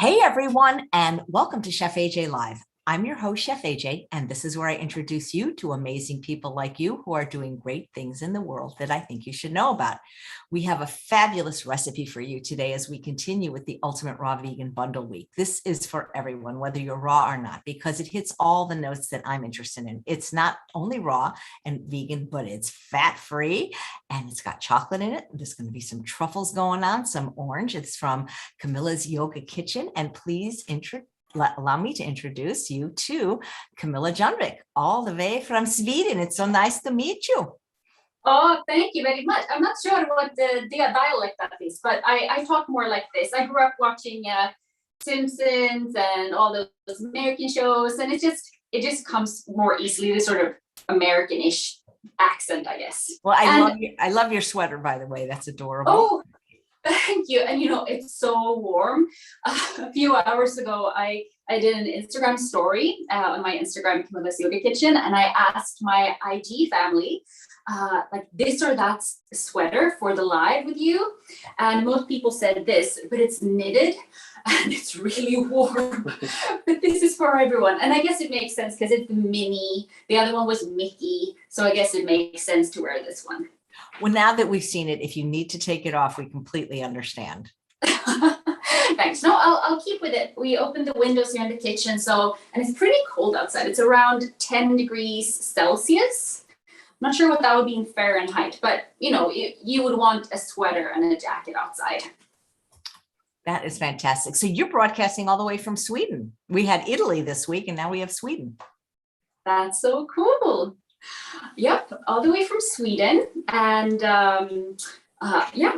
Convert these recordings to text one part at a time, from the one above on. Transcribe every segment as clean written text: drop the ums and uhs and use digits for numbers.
Hey everyone, and welcome to Chef AJ Live. I'm your host, Chef AJ, and this is where I introduce you to amazing people like you who are doing great things in the world that I think you should know about. We have a fabulous recipe for you today as we continue with the Ultimate Raw Vegan Bundle Week. This is for everyone, whether you're raw or not, because it hits all the notes that I'm interested in. It's not only raw and vegan, but it's fat-free, and it's got chocolate in it. There's going to be some truffles going on, some orange. It's from Kamilla's Yoga Kitchen, and please allow me to introduce you to Kamilla Jönvik, all the way from Sweden. It's so nice to meet you. Oh, thank you very much. I'm not sure what the dialect that is, but I talk more like this. I grew up watching Simpsons and all those American shows, and it just comes more easily to sort of American-ish accent, I guess. Well, I love your sweater, by the way. That's adorable. Oh, thank you. And it's so warm. A few hours ago, I did an Instagram story on my Instagram, Kamilla's Yoga Kitchen, and I asked my IG family, like this or that sweater for the live with you. And most people said this, but it's knitted and it's really warm. But this is for everyone. And I guess it makes sense because it's Minnie. The other one was Mickey. So I guess it makes sense to wear this one. Well, now that we've seen it, if you need to take it off, we completely understand. Thanks. No, I'll keep with it. We opened the windows here in the kitchen, and it's pretty cold outside. It's around 10 degrees Celsius. I'm not sure what that would be in Fahrenheit, but you would want a sweater and a jacket outside. That is fantastic. So you're broadcasting all the way from Sweden. We had Italy this week, and now we have Sweden. That's so cool. Yep, all the way from Sweden, and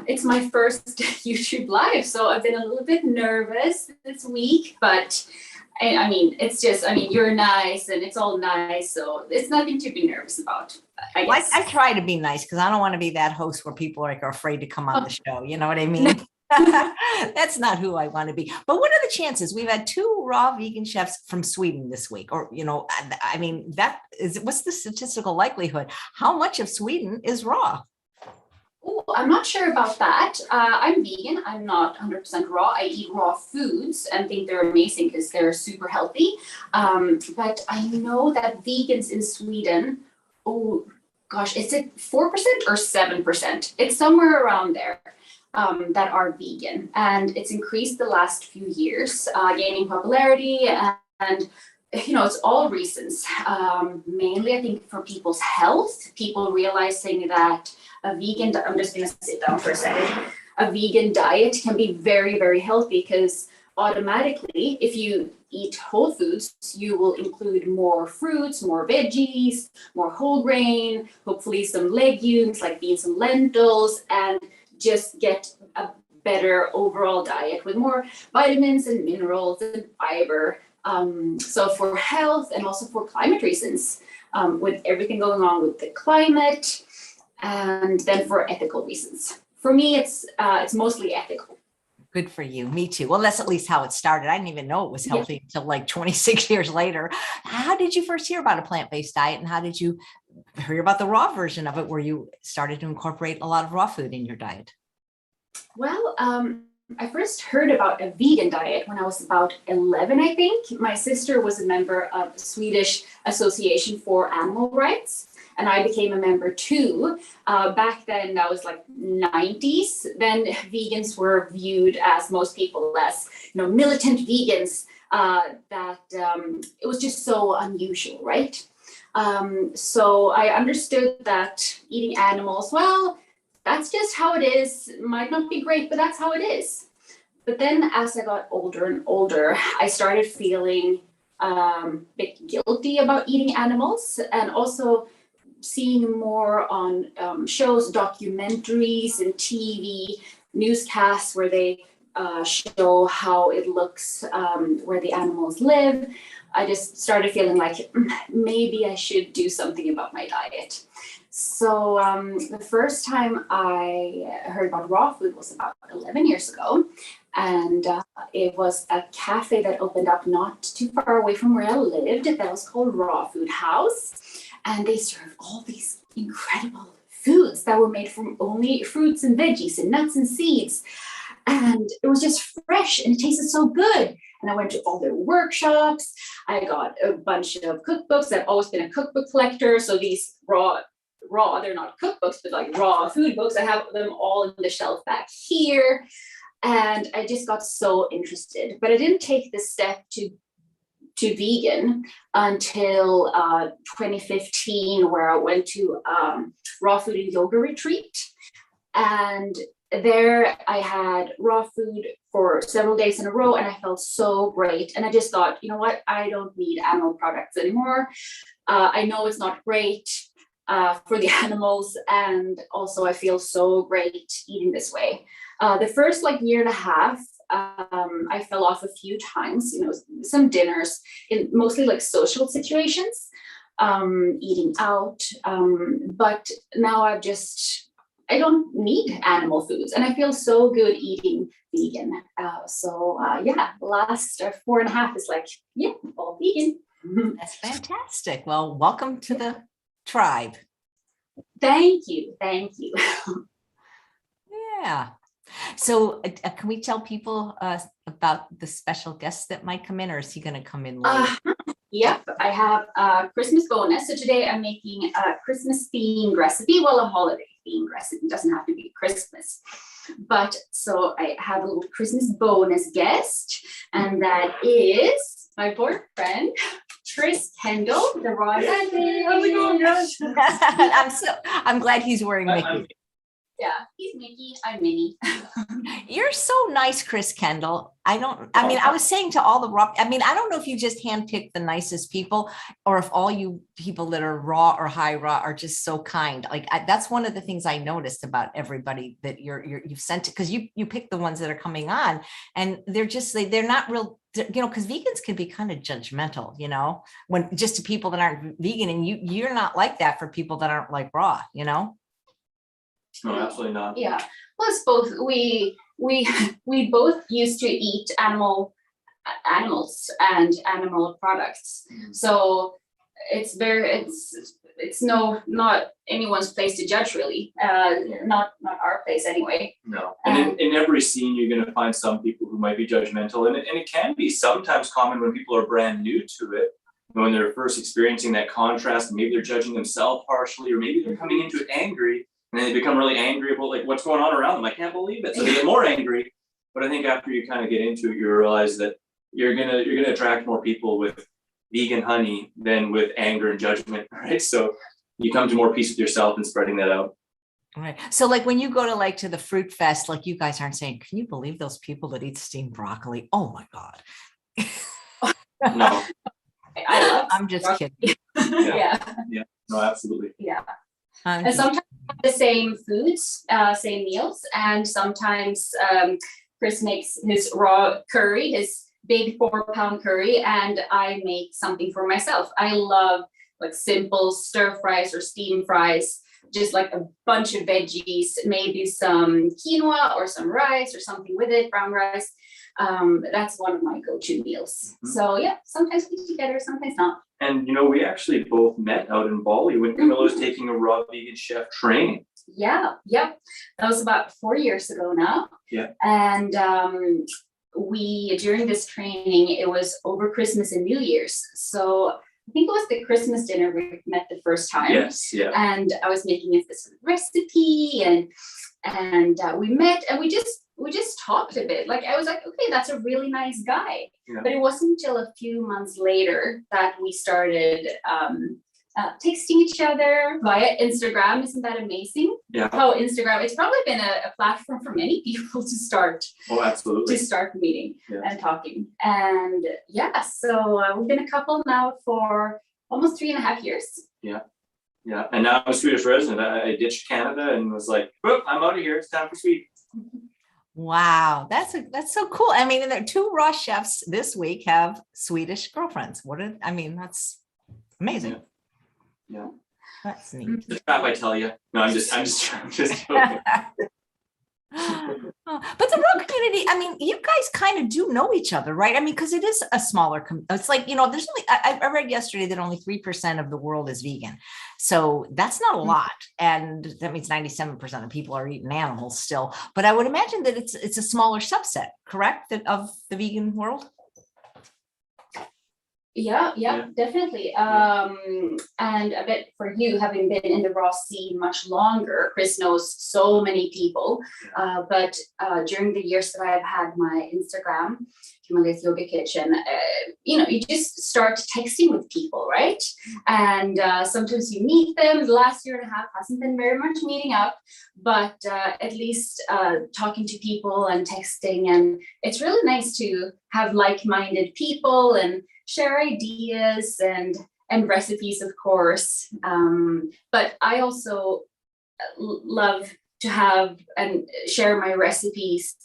it's my first YouTube live, so I've been a little bit nervous this week, but I mean, you're nice and it's all nice, so it's nothing to be nervous about, I guess. I try to be nice because I don't want to be that host where people are afraid to come on the show. You know what I mean? That's not who I want to be. But what are the chances? We've had 2 raw vegan chefs from Sweden this week, or, I mean, what's the statistical likelihood? How much of Sweden is raw? Oh, I'm not sure about that. I'm vegan. I'm not 100% raw. I eat raw foods and think they're amazing because they're super healthy. But I know that vegans in Sweden, oh gosh, is it 4% or 7%? It's somewhere around there. That are vegan, and it's increased the last few years, gaining popularity, and it's all reasons. Mainly, I think for people's health, people realizing that I'm just going to sit down for a second. A vegan diet can be very, very healthy because automatically, if you eat whole foods, you will include more fruits, more veggies, more whole grain, hopefully some legumes like beans and lentils, and just get a better overall diet with more vitamins and minerals and fiber. So for health and also for climate reasons, with everything going on with the climate, and then for ethical reasons. For me, it's mostly ethical. Good for you. Me too. Well, that's at least how it started. I didn't even know it was healthy until like 26 years later. How did you first hear about a plant-based diet, and how did you hear about the raw version of it where you started to incorporate a lot of raw food in your diet? Well, I first heard about a vegan diet when I was about 11, I think. My sister was a member of the Swedish Association for Animal Rights, and I became a member too. Back then, that was like 90s. Then vegans were viewed as most people as, militant vegans. It was just so unusual, right? So I understood that eating animals, well, that's just how it is. Might not be great, but that's how it is. But then as I got older and older, I started feeling a bit guilty about eating animals, and also seeing more on shows, documentaries and TV newscasts where they show how it looks where the animals live. I just started feeling like maybe I should do something about my diet. So the first time I heard about raw food was about 11 years ago. And it was a cafe that opened up not too far away from where I lived that was called Raw Food House. And they served all these incredible foods that were made from only fruits and veggies and nuts and seeds. and it was just fresh and it tasted so good. And I went to all their workshops. I got a bunch of cookbooks. I've always been a cookbook collector. So these raw, they're not cookbooks, but like raw food books. I have them all in the shelf back here. And I just got so interested, but I didn't take the step to vegan until 2015, where I went to raw food and yoga retreat. And there I had raw food for several days in a row, and I felt so great. And I just thought, you know what, I don't need animal products anymore. I know it's not great for the animals, and also I feel so great eating this way. The first year and a half, I fell off a few times, some dinners, in mostly like social situations, eating out. But now I don't need animal foods, and I feel so good eating vegan. The last 4.5 is all vegan. That's fantastic. Well, welcome to the tribe. Thank you. Yeah. So can we tell people about the special guest that might come in, or is he going to come in later? Yep, I have a Christmas bonus. So today I'm making a Christmas themed recipe. Well, a holiday themed recipe, doesn't have to be Christmas. But so I have a little Christmas bonus guest, and that is my boyfriend, Chris Kendall, the raw daddy. How's it going, guys? I'm glad he's wearing Mickey. Yeah, he's Mickey, I'm Minnie. You're so nice, Chris Kendall. I was saying to all the raw, I don't know if you just handpick the nicest people, or if all you people that are raw or high raw are just so kind. That's one of the things I noticed about everybody that you've sent to, because you pick the ones that are coming on, and they're not real, because vegans can be kind of judgmental, when just to people that aren't vegan, and you're not like that for people that aren't like raw, No, absolutely not. Yeah. Plus both we both used to eat animals and animal products. So it's not anyone's place to judge, really. Not our place anyway. No. And in every scene you're gonna find some people who might be judgmental. And it can be sometimes common when people are brand new to it, when they're first experiencing that contrast, maybe they're judging themselves harshly, or maybe they're coming into it angry. And then they become really angry about what's going on around them. I can't believe it. So they get more angry. But I think after you kind of get into it, you realize that you're gonna attract more people with vegan honey than with anger and judgment, right? So you come to more peace with yourself and spreading that out. All right. So when you go to the fruit fest, you guys aren't saying, can you believe those people that eat steamed broccoli? Oh my God. No. I'm just kidding. Yeah. No, absolutely. Yeah. And sometimes the same foods, same meals, and sometimes Chris makes his raw curry, his big 4-pound curry, and I make something for myself. I love simple stir fries or steam fries, just a bunch of veggies, maybe some quinoa or some rice or something with it, brown rice. That's one of my go-to meals. Mm-hmm. So yeah, sometimes we eat together, sometimes not. And we actually both met out in Bali when Kamilla was taking a raw vegan chef training. Yeah, yep. That was about 4 years ago now. Yeah. And we, during this training, it was over Christmas and New Year's. So I think it was the Christmas dinner we met the first time. Yes, yeah. And I was making this recipe, and we met, and we just talked a bit. I was like, okay, that's a really nice guy. Yeah. But it wasn't until a few months later that we started texting each other via Instagram. Isn't that amazing? Yeah. How Instagram, it's probably been a platform for many people to start. Oh, absolutely. To start meeting and talking. And yeah, so we've been a couple now for almost 3.5 years. Yeah. Yeah. And now I'm a Swedish resident. I ditched Canada and was like, whoop, I'm out of here. It's time for Sweden. Wow, that's so cool. The 2 raw chefs this week have Swedish girlfriends. That's amazing. Yeah. That's neat. The trap, I tell you. No, I'm just joking. But the raw community, I mean, you guys kind of do know each other, right? I mean, because it is a smaller, it's like, there's only, I read yesterday that only 3% of the world is vegan. So that's not a lot. And that means 97% of people are eating animals still. But I would imagine that it's a smaller subset, correct, of the vegan world? Yeah, definitely. And a bit for you, having been in the raw scene much longer, Chris knows so many people. But during the years that I've had my Instagram, Kamilla's Yoga Kitchen, you just start texting with people, right? And sometimes you meet them. The last year and a half hasn't been very much meeting up, but at least talking to people and texting. And it's really nice to have like-minded people and share ideas and recipes, of course. But I also love to have and share my recipes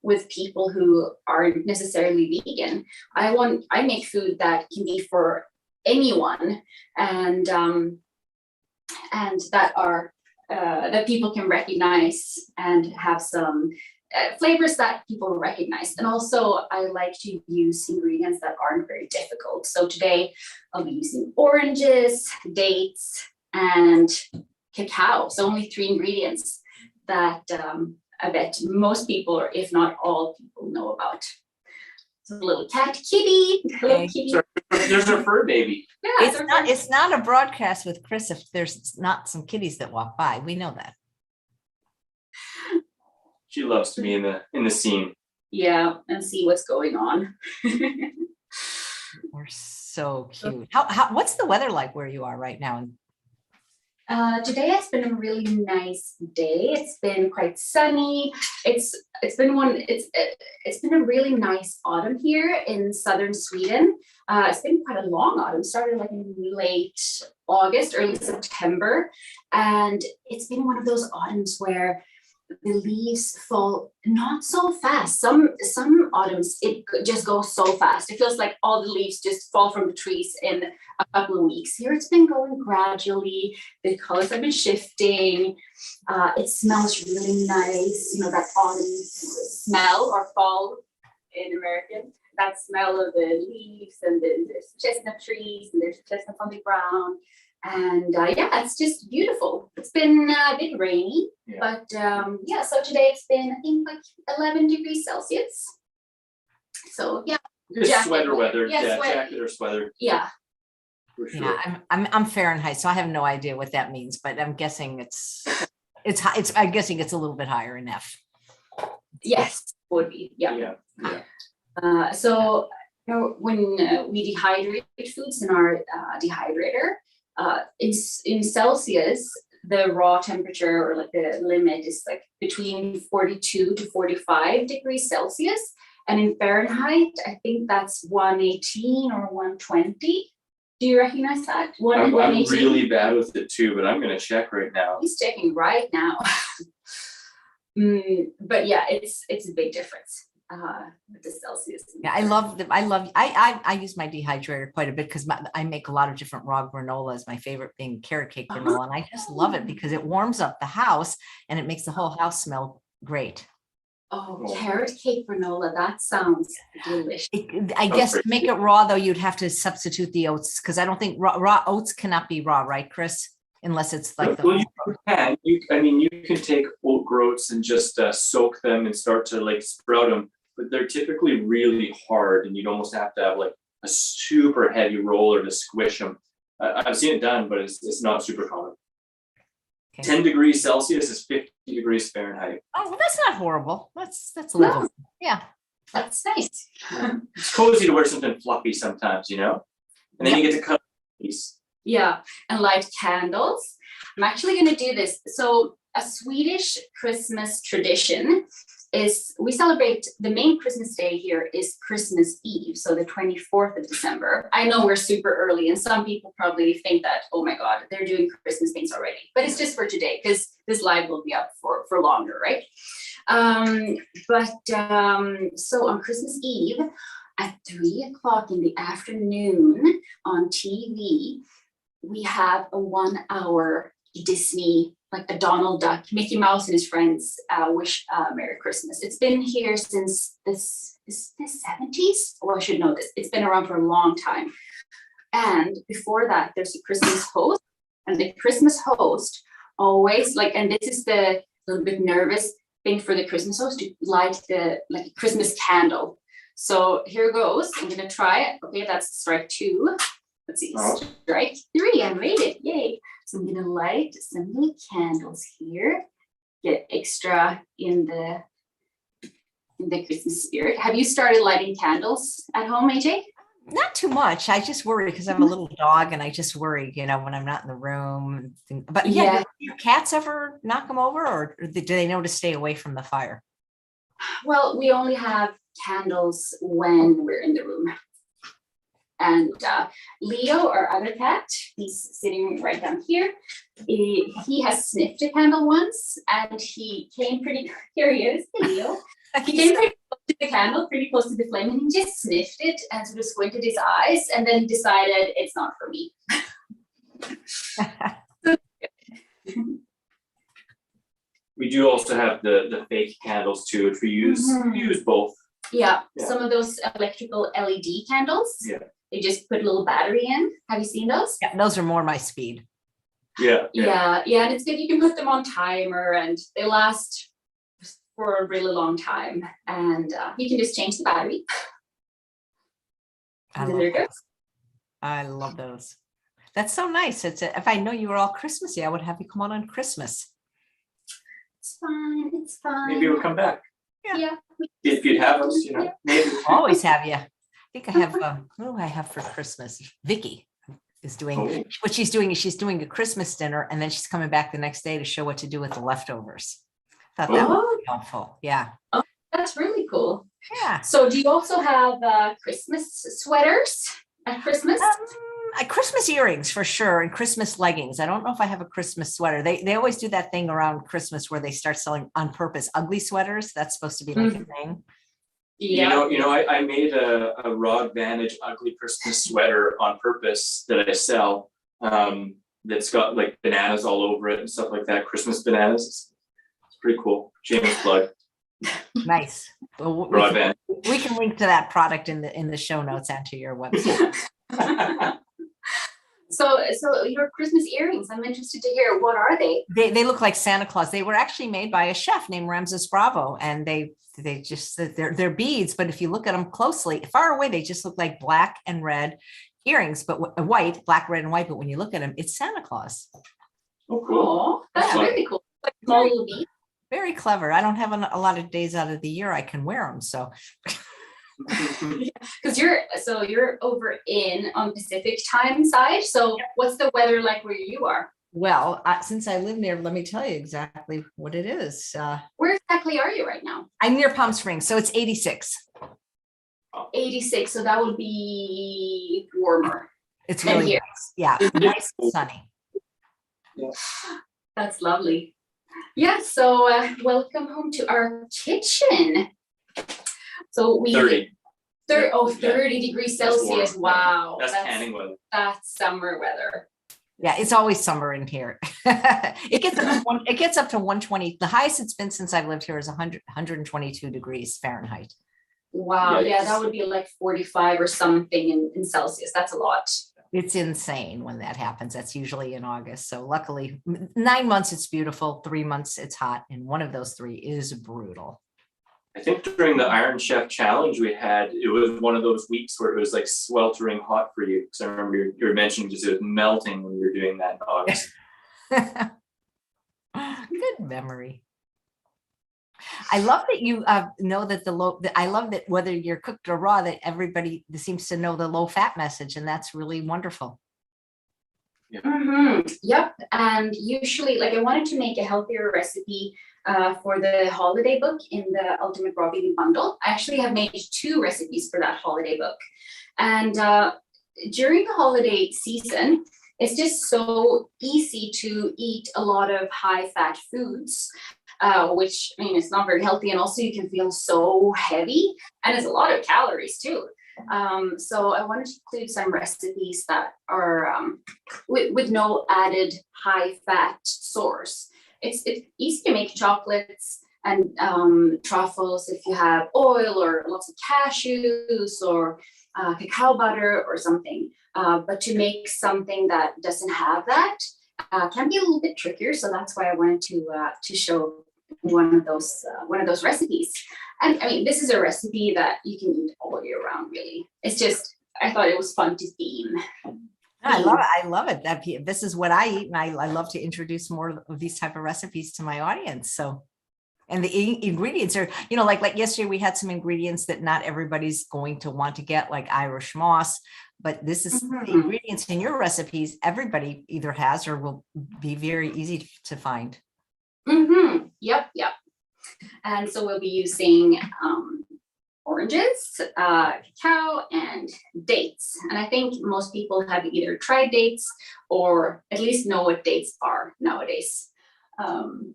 with people who aren't necessarily vegan. I make food that can be for anyone, and that people can recognize and have some flavors that people recognize. And also I like to use ingredients that aren't very difficult. So today I'll be using oranges, dates, and cacao. So only 3 ingredients that I bet most people, or if not all people, know about. So a little cat kitty. Hello, kitty. So there's a fur baby. Yeah, It's not a broadcast with Chris if there's not some kitties that walk by. We know that. She loves to be in the scene. Yeah, and see what's going on. We're so cute. How what's the weather like where you are right now? Today has been a really nice day. It's been quite sunny. It's been a really nice autumn here in southern Sweden. It's been quite a long autumn. Started like in late August, early September, and it's been one of those autumns where the leaves fall not so fast. Some autumns it just goes so fast. It feels like all the leaves just fall from the trees in a couple of weeks. Here it's been going gradually. The colors have been shifting. It smells really nice. That autumn smell, or fall in American. That smell of the leaves, and there's chestnut trees, and there's chestnuts on the ground. And yeah, it's just beautiful. It's been a bit rainy, but yeah, so today it's been, I think, like 11 degrees Celsius. So yeah. Just sweater weather. Yeah, jacket or sweater. Yeah. For sure. Yeah, I'm Fahrenheit, so I have no idea what that means, but I'm guessing it's I'm guessing it's a little bit higher in F. Yes, would be. Yeah. So when we dehydrate foods in our dehydrator, in Celsius, the raw temperature, or like the limit, is like between 42 to 45 degrees Celsius. And in Fahrenheit, I think that's 118 or 120. Do you recognize that? I'm really bad with it too, but I'm going to check right now. He's checking right now. But yeah, it's a big difference. With the Celsius. Yeah, I use my dehydrator quite a bit because I make a lot of different raw granolas. My favorite being carrot cake granola, and I just love it because it warms up the house and it makes the whole house smell great. Oh, carrot cake granola, that sounds delicious. I guess to make it raw though, you'd have to substitute the oats, because I don't think raw oats cannot be raw, right, Chris? Unless it's like you can take oat groats and just soak them and start to like sprout them, but they're typically really hard, and you'd almost have to have like a super heavy roller to squish them. I've seen it done, but it's not super common. Okay. 10 degrees Celsius is 50 degrees Fahrenheit. Oh, well, that's not horrible. That's livable. Yeah, that's nice. It's cozy to wear something fluffy sometimes, and then you get to cut a piece. Yeah, and light candles. I'm actually going to do this. So a Swedish Christmas tradition is we celebrate the main Christmas day here is Christmas Eve, so the 24th of December. I know we're super early, and some people probably think that, oh my God, they're doing Christmas things already. But it's just for today, because this live will be up for longer, right? So on Christmas Eve at 3 o'clock in the afternoon on TV, we have a 1-hour Disney like the Donald Duck, Mickey Mouse and his friends wish Merry Christmas. It's been here since the 70s. Oh, I should know this. It's been around for a long time. And before that, there's a Christmas host. And the Christmas host always, like, and this is the little bit nervous thing for the Christmas host, to light the like Christmas candle. So here goes. I'm gonna try it. Okay, that's strike 2. Let's see, strike 3. I made it. Yay. So I'm gonna light some little candles here. Get extra in the Christmas spirit. Have you started lighting candles at home, AJ? Not too much. I just worry because I have a little dog, and I just worry, when I'm not in the room. But yeah, do your cats ever knock them over, or do they know to stay away from the fire? Well, we only have candles when we're in the room. And Leo, our other cat, he's sitting right down here. He has sniffed a candle once, and he came pretty, here he is, Leo. He came pretty close to the candle, pretty close to the flame, and he just sniffed it and sort of squinted his eyes, and then decided it's not for me. We do also have the fake candles too, which we use both. Yeah, some of those electrical LED candles. Yeah. They just put a little battery in. Have you seen those? Yeah, those are more my speed. Yeah, and it's good. You can put them on timer, and they last for a really long time. And you can just change the battery. I love those. That's so nice. If I know you were all Christmassy, I would have you come on Christmas. It's fine. It's fine. maybe we'll come back. Yeah. If you'd have us, maybe. Always have you. I think I have, what do I have for Christmas? Vicky is doing, what she's doing is she's doing a Christmas dinner, and then she's coming back the next day to show what to do with the leftovers. Thought that was helpful. Yeah. Oh, that's really cool. Yeah. So do you also have Christmas sweaters at Christmas? Christmas earrings for sure, and Christmas leggings. I don't know if I have a Christmas sweater. They always do that thing around Christmas where they start selling on purpose ugly sweaters. That's supposed to be like a thing. Yeah. I made a Raw Advantage ugly Christmas sweater on purpose that I sell. That's got like bananas all over it and stuff like that. Christmas bananas. It's pretty cool. Shameless plug. Nice. Well, we can link to that product in the show notes and to your website. So your Christmas earrings, I'm interested to hear, what are they? They look like Santa Claus. They were actually made by a chef named Ramses Bravo, and they're beads, but if you look at them closely, far away, they just look like black and red earrings, but white, black, red, and white. But when you look at them, it's Santa Claus. Oh, cool. That's really cool. Like small little beads. Very clever. I don't have a lot of days out of the year I can wear them, so. Because you're over on Pacific time side. So what's the weather like where you are? Well, since I live near, let me tell you exactly what it is. Where exactly are you right now? I'm near Palm Springs, so it's 86. 86, so that would be warmer. It's really here. nice. Yeah, nice and sunny. Yeah. That's lovely. Yeah, so welcome home to our kitchen. So we 30. 30 degrees Celsius. Wow. That's canning weather. That's summer weather. Yeah, it's always summer in here. It gets up to 120. The highest it's been since I've lived here is 122 degrees Fahrenheit. Wow. Yikes. Yeah, that would be like 45 or something in Celsius. That's a lot. It's insane when that happens. That's usually in August. So luckily 9 months it's beautiful, 3 months it's hot, and one of those 3 is brutal. I think during the Iron Chef Challenge we had, it was one of those weeks where it was like sweltering hot for you. Because I remember you were mentioning just it was melting when you were doing that in August. Good memory. I love that you know that I love that whether you're cooked or raw, that everybody seems to know the low fat message, and that's really wonderful. Yeah. Mm-hmm. Yep. And usually, like, I wanted to make a healthier recipe for the holiday book in the Ultimate Raw Vegan Bundle. I actually have made 2 recipes for that holiday book. And during the holiday season, it's just so easy to eat a lot of high fat foods, which, I mean, it's not very healthy. And also you can feel so heavy, and it's a lot of calories too. So I wanted to include some recipes that are with no added high fat source. it's easy to make chocolates and truffles if you have oil or lots of cashews or cacao butter or something. But to make something that doesn't have that can be a little bit trickier. So that's why I wanted to show one of those recipes. And I mean, this is a recipe that you can eat all year round, really. It's just, I thought it was fun to theme. I love it. I love it. This is what I eat, and I love to introduce more of these type of recipes to my audience. So, and the ingredients are, you know, like yesterday we had some ingredients that not everybody's going to want to get, like Irish moss, but this is the ingredients in your recipes everybody either has or will be very easy to find. Yep. And so we'll be using oranges, cacao, and dates. And I think most people have either tried dates or at least know what dates are nowadays.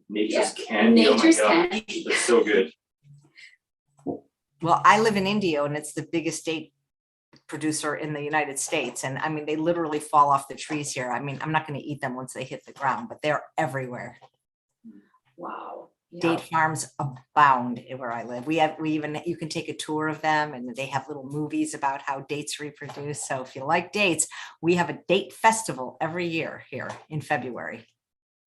Nature's candy. Nature's oh my gosh, candy. it's so good. Well, I live in India, and it's the biggest date producer in the United States. And I mean, they literally fall off the trees here. I mean, I'm not going to eat them once they hit the ground, but they're everywhere. Wow. Yeah. Date farms abound where I live. You can take a tour of them, and they have little movies about how dates reproduce. So if you like dates, we have a date festival every year here in February.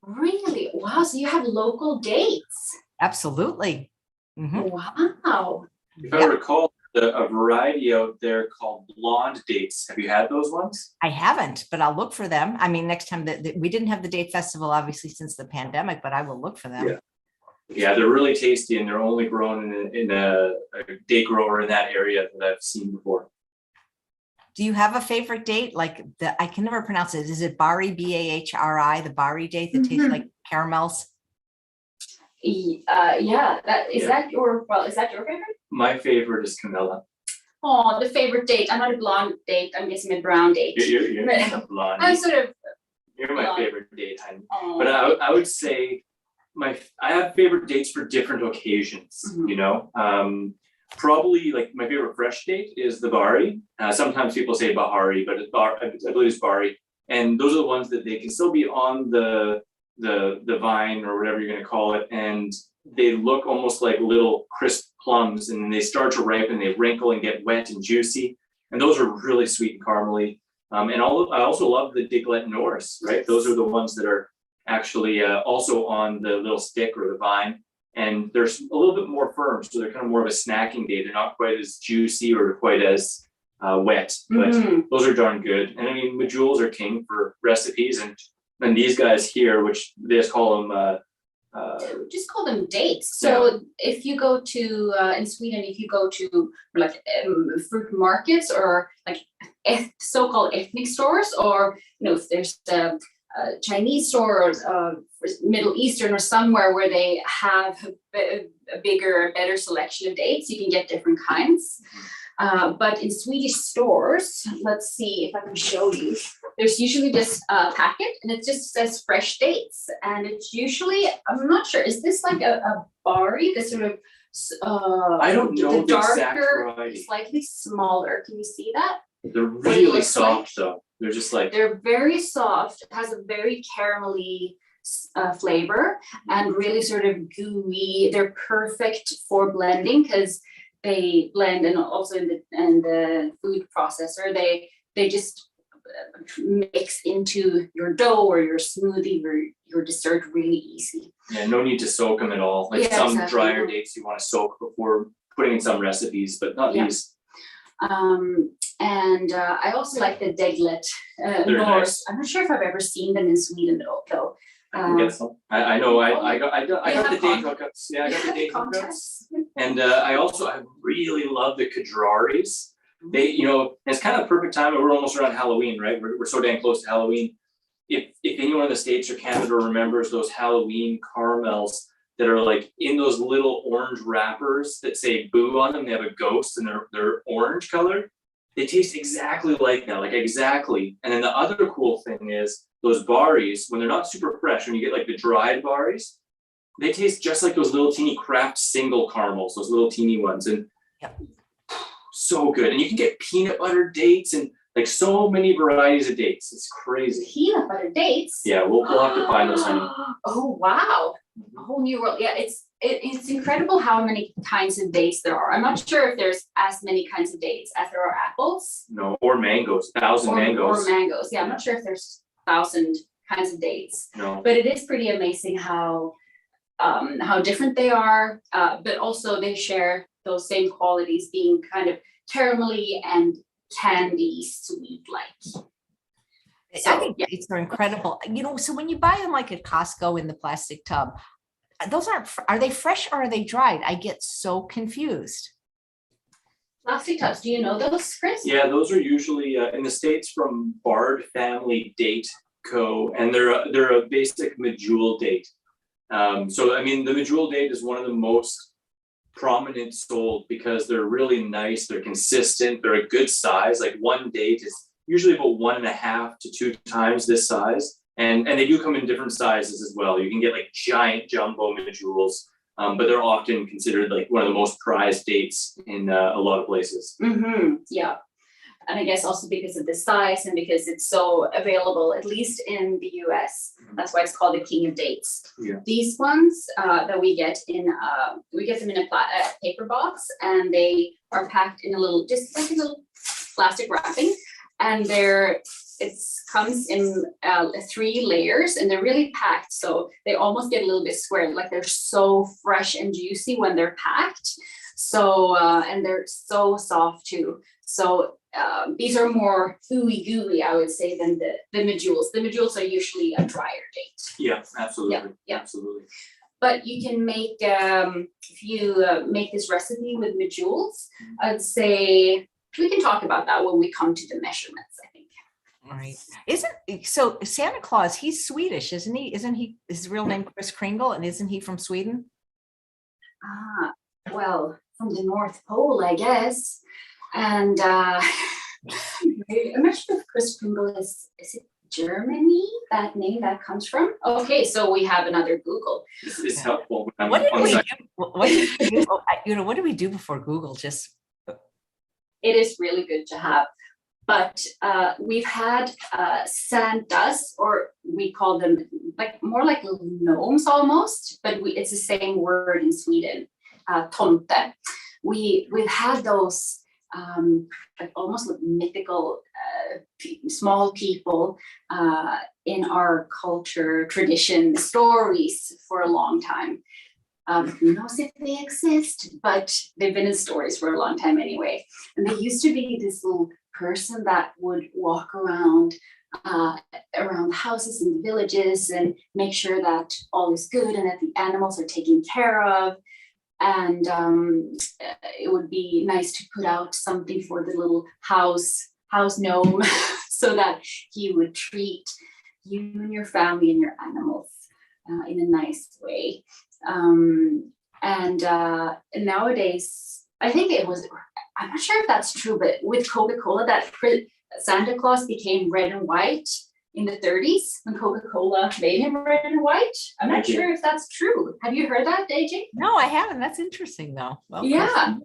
Really? Wow. So you have local dates? Absolutely. Wow. If I recall, a variety out there called blonde dates. Have you had those ones? I haven't, but I'll look for them. I mean, next time that we didn't have the date festival, obviously, since the pandemic, but I will look for them. Yeah, they're really tasty, and they're only grown in a date grower in that area that I've seen before. Do you have a favorite date? Like I can never pronounce it. Is it Bari, Bahri, the Bari date that tastes like caramels? Yeah. Is that your favorite? My favorite is Kamilla. Oh, the favorite date. I'm not a blonde date. I'm guessing a brown date. You're not a blonde. I'm sort of. You're my favorite date, honey. Oh. But I would say I have favorite dates for different occasions. You know, probably like my favorite fresh date is the Bari. Sometimes people say Bahari, but I believe it's Bari. And those are the ones that they can still be on the vine or whatever you're going to call it, and they look almost like little crisp plums, and then they start to ripen, they wrinkle and get wet and juicy, and those are really sweet and caramely. And I also love the Diglet Norse, right? Those are the ones that are actually also on the little stick or the vine, and they're a little bit more firm, so they're kind of more of a snacking day. They're not quite as juicy or quite as wet, but those are darn good. And I mean, medjool are king for recipes, and these guys here, which they just call them just call them dates. So if you go to in Sweden, if you go to like fruit markets or like so-called ethnic stores, or if there's a Chinese store or Middle Eastern or somewhere where they have a bigger, better selection of dates, you can get different kinds. But in Swedish stores, let's see if I can show you. There's usually just a packet, and it just says fresh dates. And it's usually, I'm not sure, is this like a Bari, the sort of I don't know the exact darker, variety. slightly smaller. Can you see that? They're really soft though. They're just like, they're very soft. It has a very caramelly flavor and really sort of gooey. They're perfect for blending because they blend, and also in the food processor, they just mix into your dough or your smoothie or your dessert really easy. Yeah, no need to soak them at all. Like some drier dates you want to soak before putting in some recipes, but not these. And I also like the Deglet Norse. Nice. I'm not sure if I've ever seen them in Sweden though. I can get some. I know. I got the date hookups. Yeah, I got the date hookups. And I really love the Kadraris. They, it's kind of perfect time. We're almost around Halloween, right? We're so dang close to Halloween. If anyone in the States or Canada remembers those Halloween caramels that are like in those little orange wrappers that say boo on them, they have a ghost and they're orange colored. They taste exactly like that, like exactly. And then the other cool thing is those Baris, when they're not super fresh, when you get like the dried Baris, they taste just like those little teeny Kraft single caramels, those little teeny ones. And so good. And you can get peanut butter dates and Like so many varieties of dates. It's crazy. Peanut butter dates. Yeah, we'll have to find those, honey. Oh wow, a whole new world. Yeah, it's incredible how many kinds of dates there are. I'm not sure if there's as many kinds of dates as there are apples. No, or mangoes, 1,000 mangoes. Or mangoes. Yeah, I'm not sure if there's 1,000 kinds of dates. No. But it is pretty amazing how different they are, but also they share those same qualities, being kind of caramelly and candy sweet like. I think dates are incredible. You know, so when you buy them like at Costco in the plastic tub, those are they fresh or are they dried? I get so confused. Plastic tubs, do you know those, Chris? Yeah, those are usually in the States from Bard Family Date Co. And they're a basic medjool date. So I mean, the medjool date is one of the most prominent sold because they're really nice, they're consistent, they're a good size. Like one date is usually about 1.5 to 2 times this size. And they do come in different sizes as well. You can get like giant jumbo medjools, but they're often considered like one of the most prized dates in a lot of places. Mm-hmm. Yeah. And I guess also because of the size and because it's so available, at least in the US, that's why it's called the king of dates. Yeah. These ones that we get them in a paper box, and they are packed in just like a little plastic wrapping, and it comes in 3 layers, and they're really packed, so they almost get a little bit squared, like they're so fresh and juicy when they're packed. So and they're so soft too. So these are more ooey gooey, I would say, than the medjools. The medjools are usually a drier date. Yeah, absolutely. Yeah. Absolutely. But you can make, if you make this recipe with medjools, I'd say we can talk about that when we come to the measurements, I think. Right. So Santa Claus, he's Swedish, isn't he? Isn't he his real name Chris Kringle, and isn't he from Sweden? Well, from the North Pole, I guess. And I'm not sure if Chris Kendall is it Germany, that name that comes from? Okay, so we have another Google. It's helpful. What did we do? What do we do before Google? Just it is really good to have. But we've had Santas, or we call them more like little gnomes almost, but it's the same word in Sweden, tomte. We've had those almost like mythical small people in our culture, tradition, stories for a long time. Who knows if they exist, but they've been in stories for a long time anyway. And they used to be this little person that would walk around the houses in the villages and make sure that all is good and that the animals are taken care of. And it would be nice to put out something for the little house gnome so that he would treat you and your family and your animals in a nice way. And nowadays, I think I'm not sure if that's true, but with Coca-Cola, that Santa Claus became red and white in the 30s when Coca-Cola made him red and white. I'm not sure if that's true. Have you heard that, AJ? No, I haven't. That's interesting though. Well, yeah.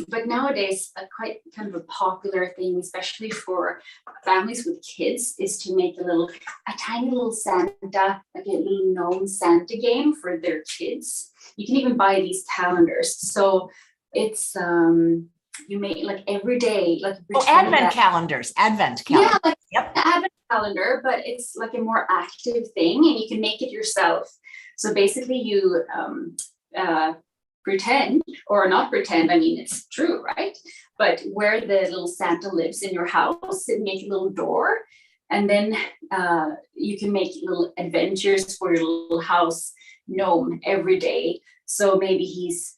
But nowadays, quite kind of a popular thing, especially for families with kids, is to make a tiny little Santa, like a little gnome Santa game for their kids. You can even buy these calendars. So it's you make like every day, like Advent calendars. Yeah, yep. Advent calendar, but it's like a more active thing, and you can make it yourself. So basically, you pretend or not pretend. I mean, it's true, right? But where the little Santa lives in your house, and make a little door, and then you can make little adventures for your little house gnome every day. So maybe he's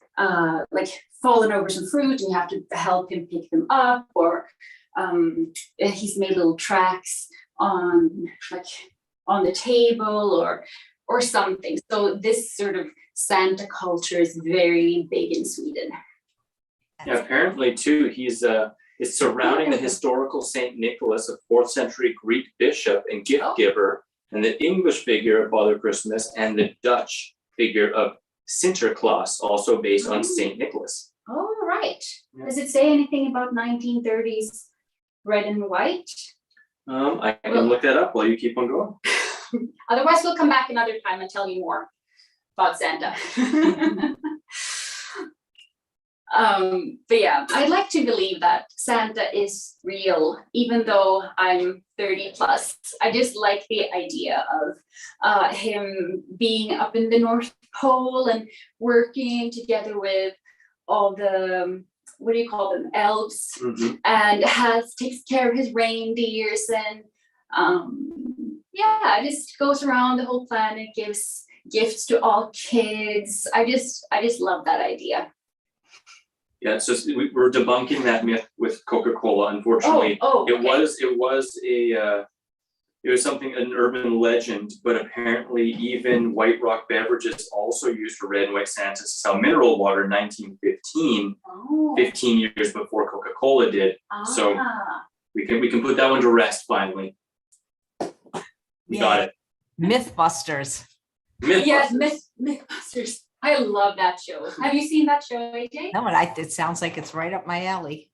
fallen over some fruit and you have to help him pick them up, or he's made little tracks on the table or something. So this sort of Santa culture is very big in Sweden. Yeah, apparently too, it's surrounding the historical Saint Nicholas, a 4th century Greek bishop and gift giver, and the English figure of Father Christmas, and the Dutch figure of Sinterklaas, also based on Saint Nicholas. Oh, right. right. Yeah. Does it say anything about 1930s red and white? I can look that up while you keep on going. Otherwise, we'll come back another time and tell you more about Santa. But yeah, I'd like to believe that Santa is real, even though I'm 30 plus. I just like the idea of him being up in the North Pole and working together with all the, what do you call them, elves, and takes care of his reindeers, and yeah, just goes around the whole planet, gives gifts to all kids. I just love that idea. Yeah, it's just we're debunking that myth with Coca-Cola. Unfortunately, okay. It was something, an urban legend, but apparently even White Rock Beverages also used for red and white Santa to sell mineral water in 1915, 15 years before Coca-Cola did. So we can put that one to rest finally. We got it. Mythbusters. Yes, Mythbusters. I love that show. Have you seen that show, AJ? No, it sounds like it's right up my alley.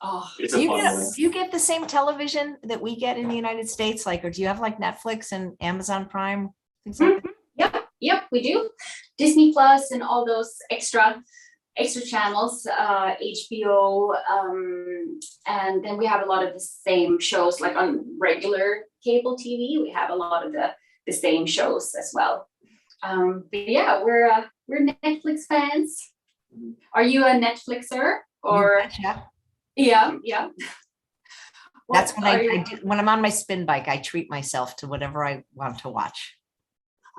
Oh, it's a fun one. Do you get the same television that we get in the United States? Like, or do you have like Netflix and Amazon Prime? Things like that? Yep, we do. Disney Plus and all those extra channels, HBO, and then we have a lot of the same shows, like on regular cable TV. We have a lot of the same shows as well. But yeah, we're Netflix fans. Are you a Netflixer or? Yeah. That's when I do, when I'm on my spin bike, I treat myself to whatever I want to watch.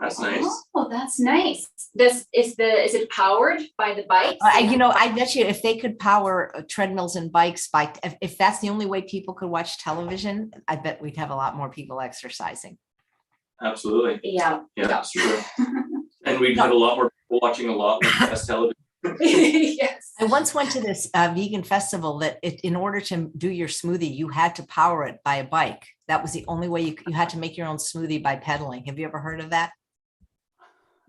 That's nice. Oh, that's nice. Is it powered by the bike? I bet you if they could power treadmills and bikes if that's the only way people could watch television, I bet we'd have a lot more people exercising. Absolutely. Yeah, that's true. And we'd have a lot more people watching a lot less television. Yes. I once went to this vegan festival that in order to do your smoothie, you had to power it by a bike. That was the only way you had to make your own smoothie by pedaling. Have you ever heard of that?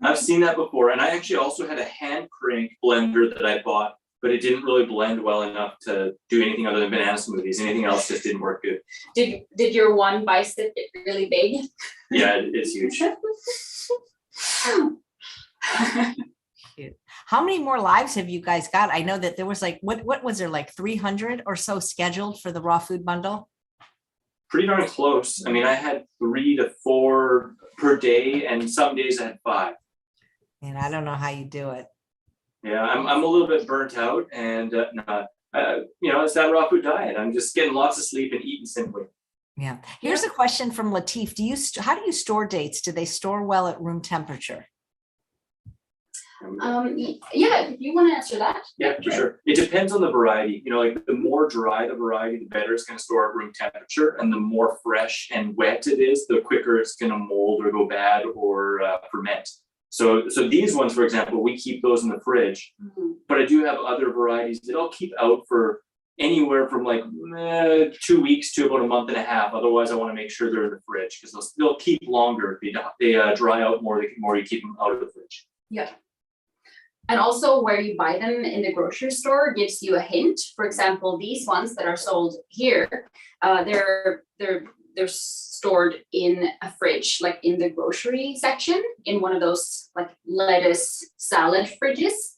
I've seen that before. And I actually also had a hand crank blender that I bought, but it didn't really blend well enough to do anything other than banana smoothies. Anything else just didn't work good. Did your one bicep get really big? Yeah, it's huge. Cute. How many more lives have you guys got? I know that there was like, what was there, like 300 or so scheduled for the raw food bundle? Pretty darn close. I mean, I had 3 to 4 per day, and some days I had 5. And I don't know how you do it. Yeah, I'm a little bit burnt out, and it's that raw food diet. I'm just getting lots of sleep and eating simply. Yeah. Here's a question from Latif. How do you store dates? Do they store well at room temperature? Yeah, if you want to answer that. Yeah, for sure. It depends on the variety. Like the more dry the variety, the better it's going to store at room temperature, and the more fresh and wet it is, the quicker it's going to mold or go bad or ferment. So these ones, for example, we keep those in the fridge, but I do have other varieties that I'll keep out for anywhere from like 2 weeks to about a month and a half. Otherwise, I want to make sure they're in the fridge because they'll keep longer. They dry out more the more you keep them out of the fridge. Yeah. And also where you buy them in the grocery store gives you a hint. For example, these ones that are sold here, they're stored in a fridge, like in the grocery section, in one of those like lettuce salad fridges.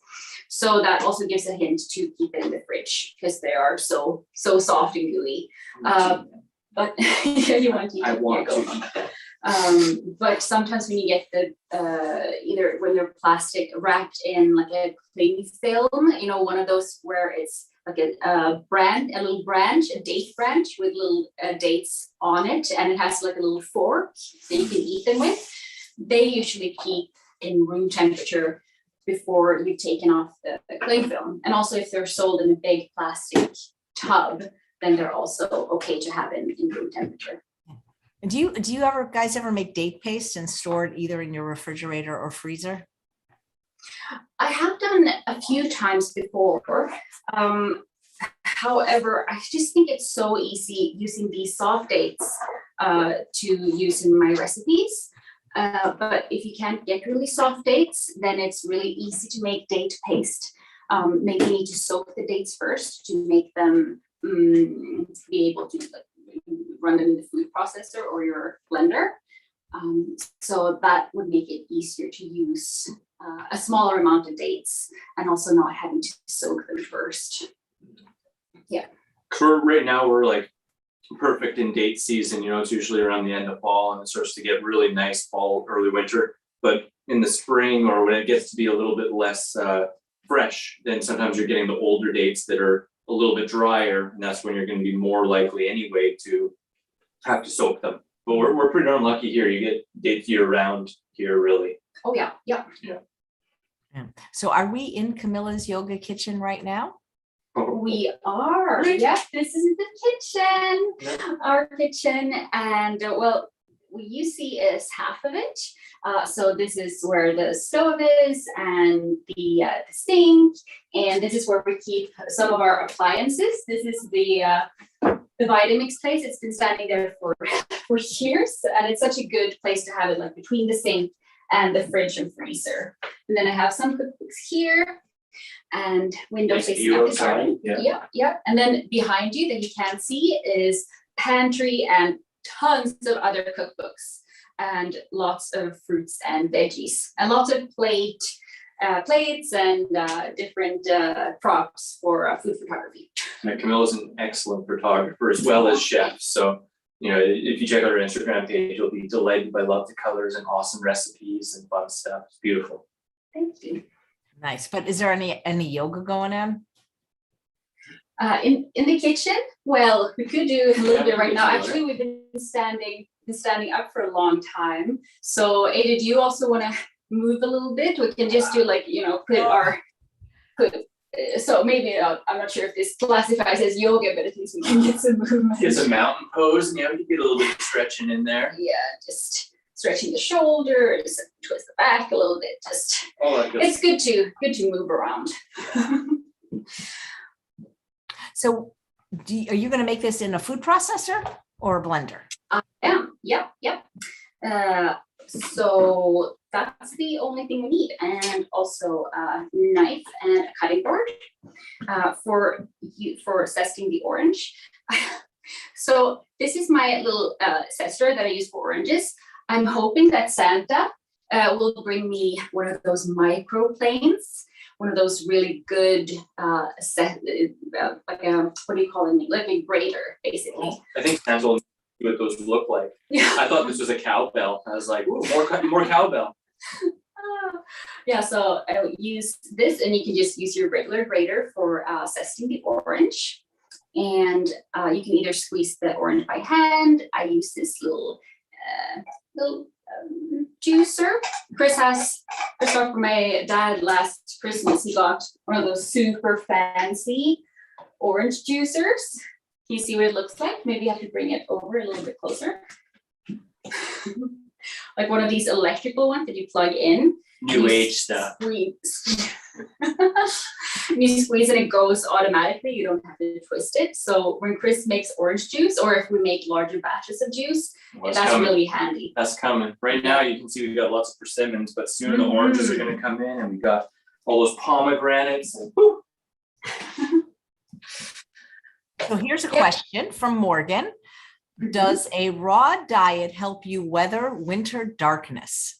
So that also gives a hint to keep it in the fridge because they are so soft and gooey. But yeah, you want to. I want to. But sometimes when you get the either when they're plastic wrapped in like a cling film, one of those where it's like a little branch, a date branch with little dates on it, and it has like a little fork that you can eat them with. They usually keep in room temperature before you've taken off the cling film. And also if they're sold in a big plastic tub, then they're also okay to have in room temperature. And do you guys ever make date paste and store it either in your refrigerator or freezer? I have done a few times before. However, I just think it's so easy using these soft dates to use in my recipes. But if you can't get really soft dates, then it's really easy to make date paste. maybe you need to soak the dates first to make them be able to run them in the food processor or your blender. So that would make it easier to use a smaller amount of dates and also not having to soak them first. Yeah. Right now we're like perfect in date season. It's usually around the end of fall and it starts to get really nice fall, early winter. But in the spring or when it gets to be a little bit less fresh, then sometimes you're getting the older dates that are a little bit drier, and that's when you're going to be more likely anyway to have to soak them. But we're pretty darn lucky here. You get dates year round here, really. Oh yeah, yeah. So are we in Kamilla's yoga kitchen right now? We are. Yeah, this is the kitchen. Yeah. Our kitchen, and well, what you see is half of it. So this is where the stove is and the sink, and this is where we keep some of our appliances. This is the Vitamix place. It's been standing there for years, and it's such a good place to have it, like between the sink and the fridge and freezer. And then I have some cookbooks here, and window facing up the garden. Yeah. And then behind you that you can't see is pantry and tons of other cookbooks and lots of fruits and veggies and lots of plates and different props for food photography. Kamilla's an excellent photographer as well as chef. So, if you check out her Instagram page, you'll be delighted by lots of colors and awesome recipes and fun stuff. It's beautiful. Thank you. Nice. But is there any yoga going on? In the kitchen? Well, we could do a little bit right now. Actually, we've been standing up for a long time. So Ada, do you also want to move a little bit? We can just do so maybe I'm not sure if this classifies as yoga, but at least we can get some movement. It's a mountain pose, and you get a little bit of stretching in there. Yeah, just stretching the shoulders, twist the back a little bit. Just it's good to move around. So are you going to make this in a food processor or a blender? I am. Yep. So that's the only thing we need, and also a knife and a cutting board for zesting the orange. So this is my little zester that I use for oranges. I'm hoping that Santa will bring me one of those microplanes, one of those really good what do you call it? Like a grater, basically. I think Santa will what those look like. Yeah. I thought this was a cowbell. I was like, ooh, more cowbell. Yeah, so I will use this, and you can just use your regular grater for zesting the orange. And you can either squeeze the orange by hand. I use this little juicer. Chris got for my dad last Christmas. He got one of those super fancy orange juicers. Can you see what it looks like? Maybe you have to bring it over a little bit closer. Like one of these electrical ones that you plug in. New age stuff. You squeeze it, it goes automatically. You don't have to twist it. So when Chris makes orange juice, or if we make larger batches of juice, that's coming. Really handy. That's coming. Right now you can see we've got lots of persimmons, but soon the oranges are going to come in, and we got all those pomegranates. And whoo. So here's a question from Morgan. Does a raw diet help you weather winter darkness?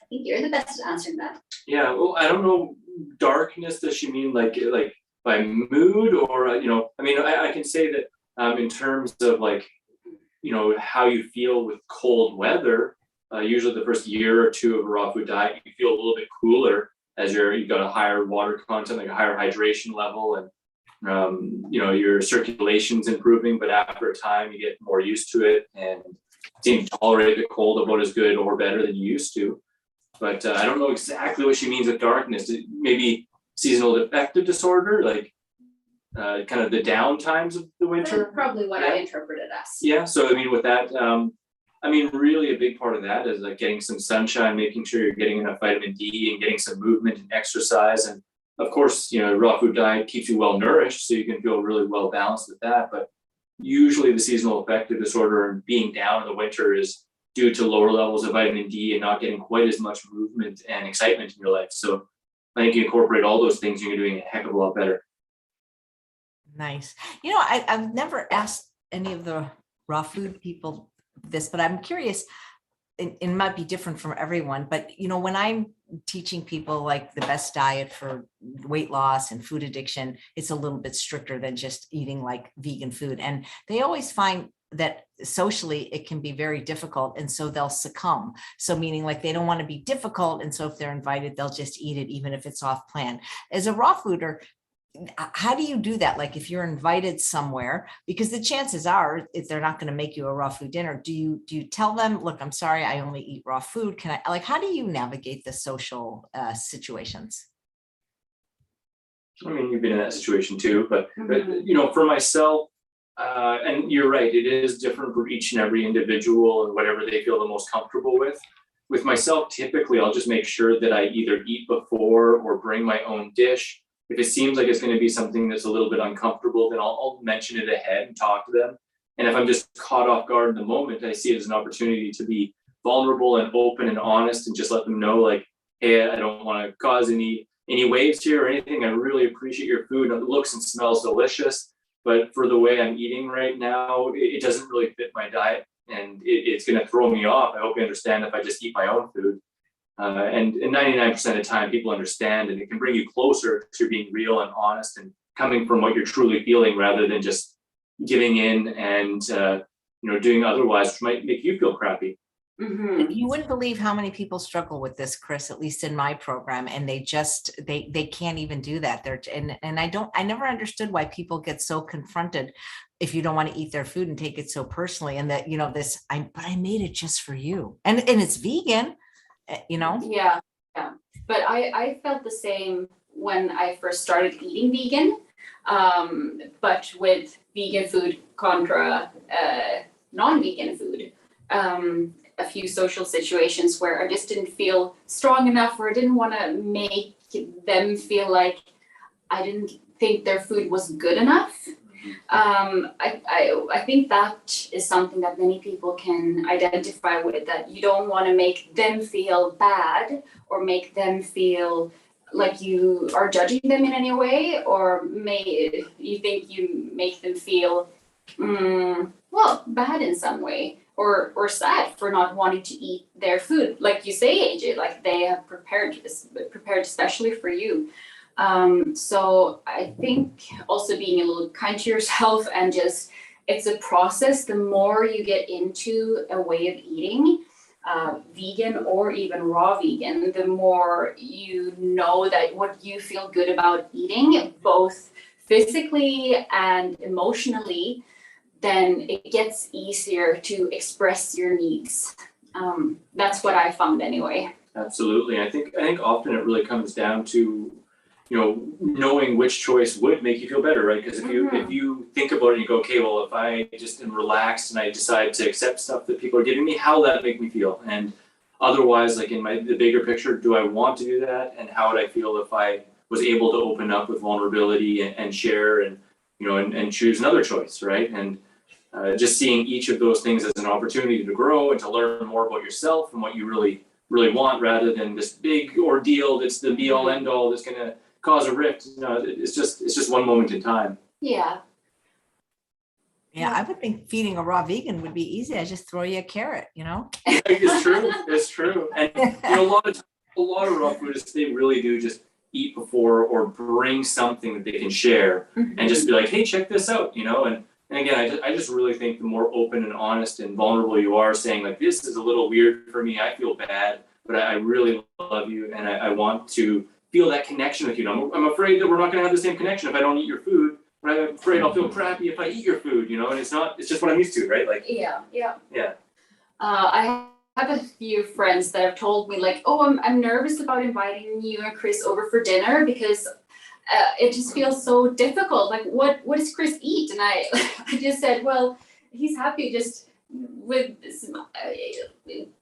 I think you're the best at answering that. Yeah, well, I don't know. Darkness, does she mean like by mood, or I can say that in terms of how you feel with cold weather. Usually the first year or two of a raw food diet, you feel a little bit cooler as you've got a higher water content, like a higher hydration level, and your circulation's improving, but after a time you get more used to it and seem to tolerate the cold about as good or better than you used to. But I don't know exactly what she means with darkness. Maybe seasonal affective disorder, like kind of the down times of the winter. That's probably what I interpreted as. Yeah, so with that, really a big part of that is like getting some sunshine, making sure you're getting enough vitamin D and getting some movement and exercise. And of course, raw food diet keeps you well nourished, so you can feel really well balanced with that. But usually the seasonal affective disorder and being down in the winter is due to lower levels of vitamin D and not getting quite as much movement and excitement in your life. So I think you incorporate all those things, you're doing a heck of a lot better. Nice. I've never asked any of the raw food people this, but I'm curious. It might be different from everyone, but when I'm teaching people like the best diet for weight loss and food addiction, it's a little bit stricter than just eating like vegan food. And they always find that socially it can be very difficult. And so they'll succumb. So meaning like they don't want to be difficult. And so if they're invited, they'll just eat it, even if it's off plan. As a raw fooder, how do you do that? Like if you're invited somewhere, because the chances are if they're not going to make you a raw food dinner, do you tell them, look, I'm sorry, I only eat raw food. Can I, like, how do you navigate the social situations? I mean, you've been in that situation too, but for myself, and you're right, it is different for each and every individual and whatever they feel the most comfortable with. With myself, typically, I'll just make sure that I either eat before or bring my own dish. If it seems like it's going to be something that's a little bit uncomfortable, then I'll mention it ahead and talk to them. And if I'm just caught off guard in the moment, I see it as an opportunity to be vulnerable and open and honest and just let them know, like, hey, I don't want to cause any waves here or anything. I really appreciate your food. It looks and smells delicious, but for the way I'm eating right now, it doesn't really fit my diet and it's going to throw me off. I hope you understand if I just eat my own food. And 99% of the time people understand, and it can bring you closer to being real and honest and coming from what you're truly feeling rather than just giving in and doing otherwise, which might make you feel crappy. Mm-hmm. You wouldn't believe how many people struggle with this, Chris, at least in my program, and they can't even do that. I never understood why people get so confronted if you don't want to eat their food and take it so personally, and that but I made it just for you, and it's vegan. Yeah. But I felt the same when I first started eating vegan, but with vegan food contra non-vegan food. A few social situations where I just didn't feel strong enough, or I didn't want to make them feel like I didn't think their food was good enough. I think that is something that many people can identify with, that you don't want to make them feel bad or make them feel like you are judging them in any way, or you think you make them feel bad in some way, or sad for not wanting to eat their food. Like you say, AJ, like they have prepared especially for you. So I think also being a little kind to yourself, and just, it's a process. The more you get into a way of eating, vegan or even raw vegan, the more you know that what you feel good about eating, both physically and emotionally, then it gets easier to express your needs. That's what I found anyway. Absolutely. I think often it really comes down to knowing which choice would make you feel better, right? Because if you think about it and you go, okay, well, if I just am relaxed and I decide to accept stuff that people are giving me, how will that make me feel? And otherwise, like in the bigger picture, do I want to do that? And how would I feel if I was able to open up with vulnerability and share and and choose another choice, right? And just seeing each of those things as an opportunity to grow and to learn more about yourself and what you really want, rather than this big ordeal that's the be all end all that's going to cause a rift. It's just one moment in time. Yeah, I would think feeding a raw vegan would be easy. I just throw you a carrot, It's true. And a lot of raw foodists, they really do just eat before or bring something that they can share and just be like, hey, check this out, and again, I just really think the more open and honest and vulnerable you are, saying like, this is a little weird for me, I feel bad, but I really love you and I want to feel that connection with you. I'm afraid that we're not going to have the same connection if I don't eat your food, but I'm afraid I'll feel crappy if I eat your food, and it's just what I'm used to, right? Like, yeah. I have a few friends that have told me like, oh, I'm nervous about inviting you and Chris over for dinner because it just feels so difficult. Like, what does Chris eat? And I just said, well, he's happy just with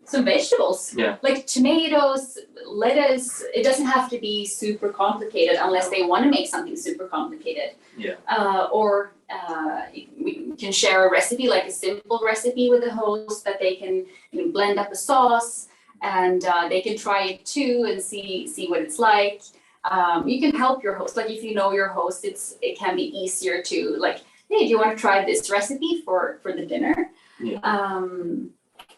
some vegetables, like tomatoes, lettuce. It doesn't have to be super complicated unless they want to make something super complicated. Or we can share a recipe, like a simple recipe with the host that they can blend up a sauce and they can try it too and see what it's like. You can help your host. Like if you know your host, it can be easier to like, hey, do you want to try this recipe for the dinner? Yeah.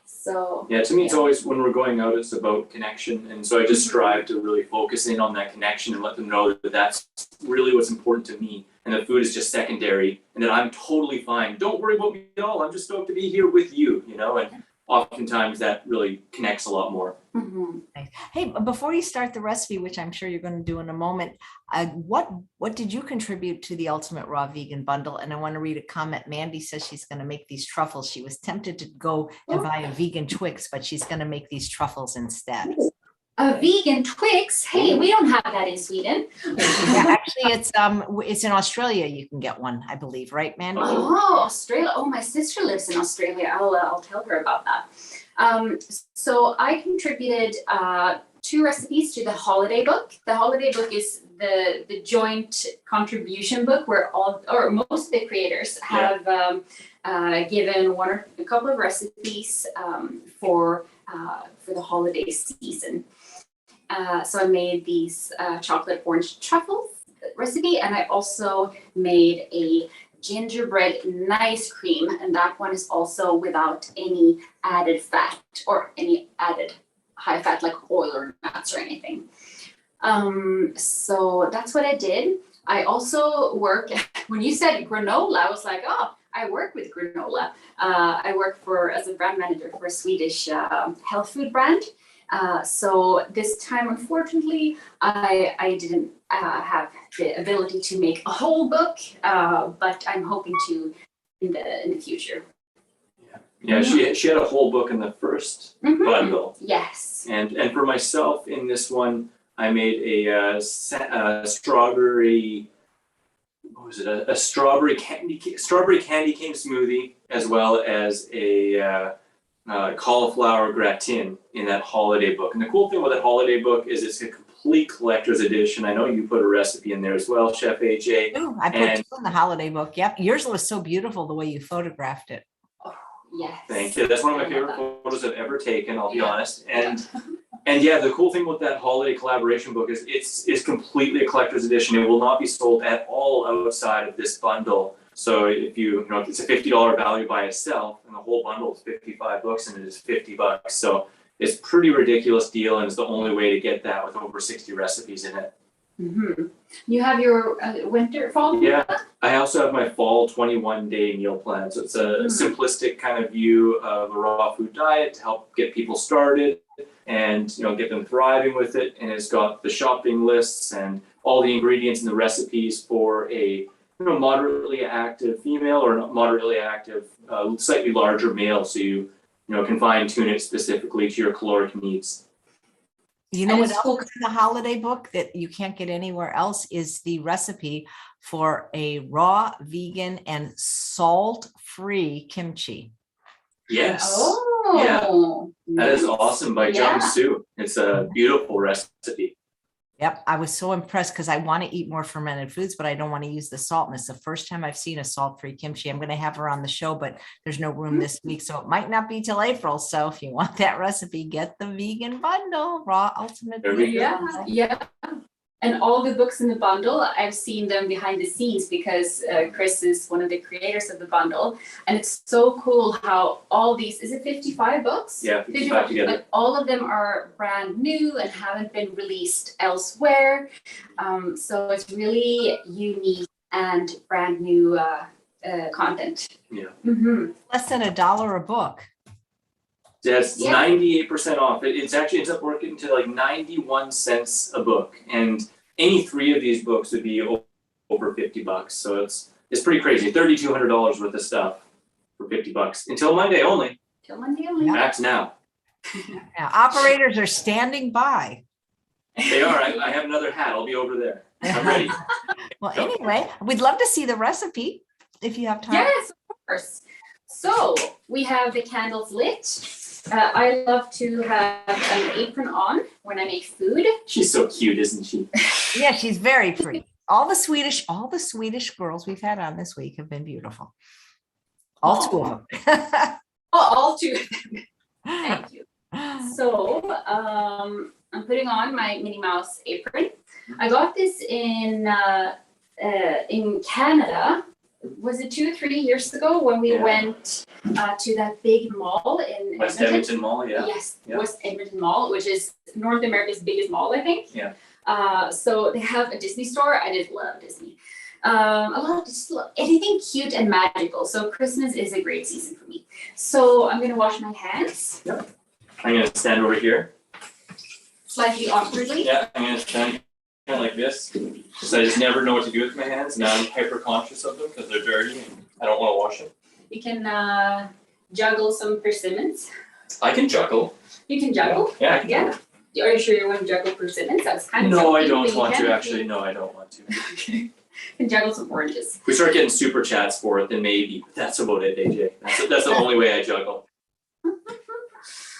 So yeah, to me, it's always when we're going out, it's about connection. And so I just strive to really focus in on that connection and let them know that that's really what's important to me. And the food is just secondary and that I'm totally fine. Don't worry about me at all. I'm just stoked to be here with you, you know, and oftentimes that really connects a lot more. Hey, before you start the recipe, which I'm sure you're going to do in a moment, what did you contribute to the Ultimate Raw Vegan Bundle? And I want to read a comment. Mandy says she's going to make these truffles. She was tempted to go and buy a vegan Twix, but she's going to make these truffles instead. A vegan Twix? Hey, we don't have that in Sweden. Yeah, actually, it's in Australia. You can get one, I believe, right, Mandy? Oh, Australia. Oh, my sister lives in Australia. I'll tell her about that. So I contributed 2 recipes to the holiday book. The holiday book is the joint contribution book where most of the creators have given one or a couple of recipes for the holiday season. So I made these chocolate orange truffles recipe, and I also made a gingerbread nice cream, and that one is also without any added fat or any added high fat like oil or nuts or anything. So that's what I did. I also work, when you said granola, I was like, oh, I work with granola. I work as a brand manager for a Swedish health food brand. So this time, unfortunately, I didn't have the ability to make a whole book, but I'm hoping to in the future. Yeah, she had a whole book in the first bundle. Yes. And for myself in this one, I made a strawberry. What was it? A strawberry candy cane smoothie, as well as a cauliflower gratin in that holiday book. And the cool thing with that holiday book is it's a complete collector's edition. I know you put a recipe in there as well, Chef AJ. Oh, I put 2 in the holiday book. Yep, yours was so beautiful the way you photographed it. Oh, yes. Thank you. That's one of my favorite photos I've ever taken, I'll be honest. And yeah, the cool thing with that holiday collaboration book is it's completely a collector's edition. It will not be sold at all outside of this bundle. So if it's a $50 value by itself, and the whole bundle is $55, and it is $50. So it's a pretty ridiculous deal, and it's the only way to get that with over 60 recipes in it. Mm-hmm. You have your fall? Yeah, I also have my fall 21-day meal plan. So it's a simplistic kind of view of a raw food diet to help get people started and get them thriving with it. And it's got the shopping lists and all the ingredients and the recipes for a moderately active female or moderately active, slightly larger male. So you can fine tune it specifically to your caloric needs. You know what else is in the holiday book that you can't get anywhere else is the recipe for a raw, vegan, and salt-free kimchi. Yes. Oh. Yeah. That is awesome by Jung Soo. It's a beautiful recipe. Yep, I was so impressed because I want to eat more fermented foods, but I don't want to use the salt. And it's the first time I've seen a salt-free kimchi. I'm going to have her on the show, but there's no room this week, so it might not be till April. So if you want that recipe, get the vegan bundle, raw ultimate. Yeah. And all the books in the bundle, I've seen them behind the scenes because Chris is one of the creators of the bundle. And it's so cool how all these, is it 55 books? Yeah, 55 together. But all of them are brand new and haven't been released elsewhere. So it's really unique and brand new content. Yeah. Mm-hmm. Less than $1 a book. That's 98% off. It's actually ends up working to like 91 cents a book, and any 3 of these books would be over $50. So it's pretty crazy. $3,200 worth of stuff for $50 until Monday only. Till Monday only. That's now. Now, operators are standing by. They are. I have another hat. I'll be over there. I'm ready. Well, anyway, we'd love to see the recipe if you have time. Yes, of course. So we have the candles lit. I love to have an apron on when I make food. She's so cute, isn't she? Yeah, she's very pretty. All the Swedish girls we've had on this week have been beautiful. All 2 of them. All 2 of them. Thank you. So I'm putting on my Minnie Mouse apron. I got this in Canada. Was it 2 or 3 years ago when we went to that big mall in West Edmonton? Edmonton Mall, yeah. Yes, West Edmonton Mall, which is North America's biggest mall, I think. Yeah. So they have a Disney store. I just love Disney. Just love anything cute and magical. So Christmas is a great season for me. So I'm gonna wash my hands. Yep. I'm gonna stand over here. Slightly awkwardly. Yeah, I'm gonna stand kind of like this. Because I just never know what to do with my hands. Now I'm hyper conscious of them because they're dirty and I don't want to wash them. You can juggle some persimmons. I can juggle. You can juggle? Yeah, I can juggle. Are you sure you want to juggle persimmons? That's kind of No, I something, don't but you want to can. actually. No, I don't want to. You can juggle some oranges. If we start getting super chats for it, then maybe. But that's about it, AJ. That's the only way I juggle.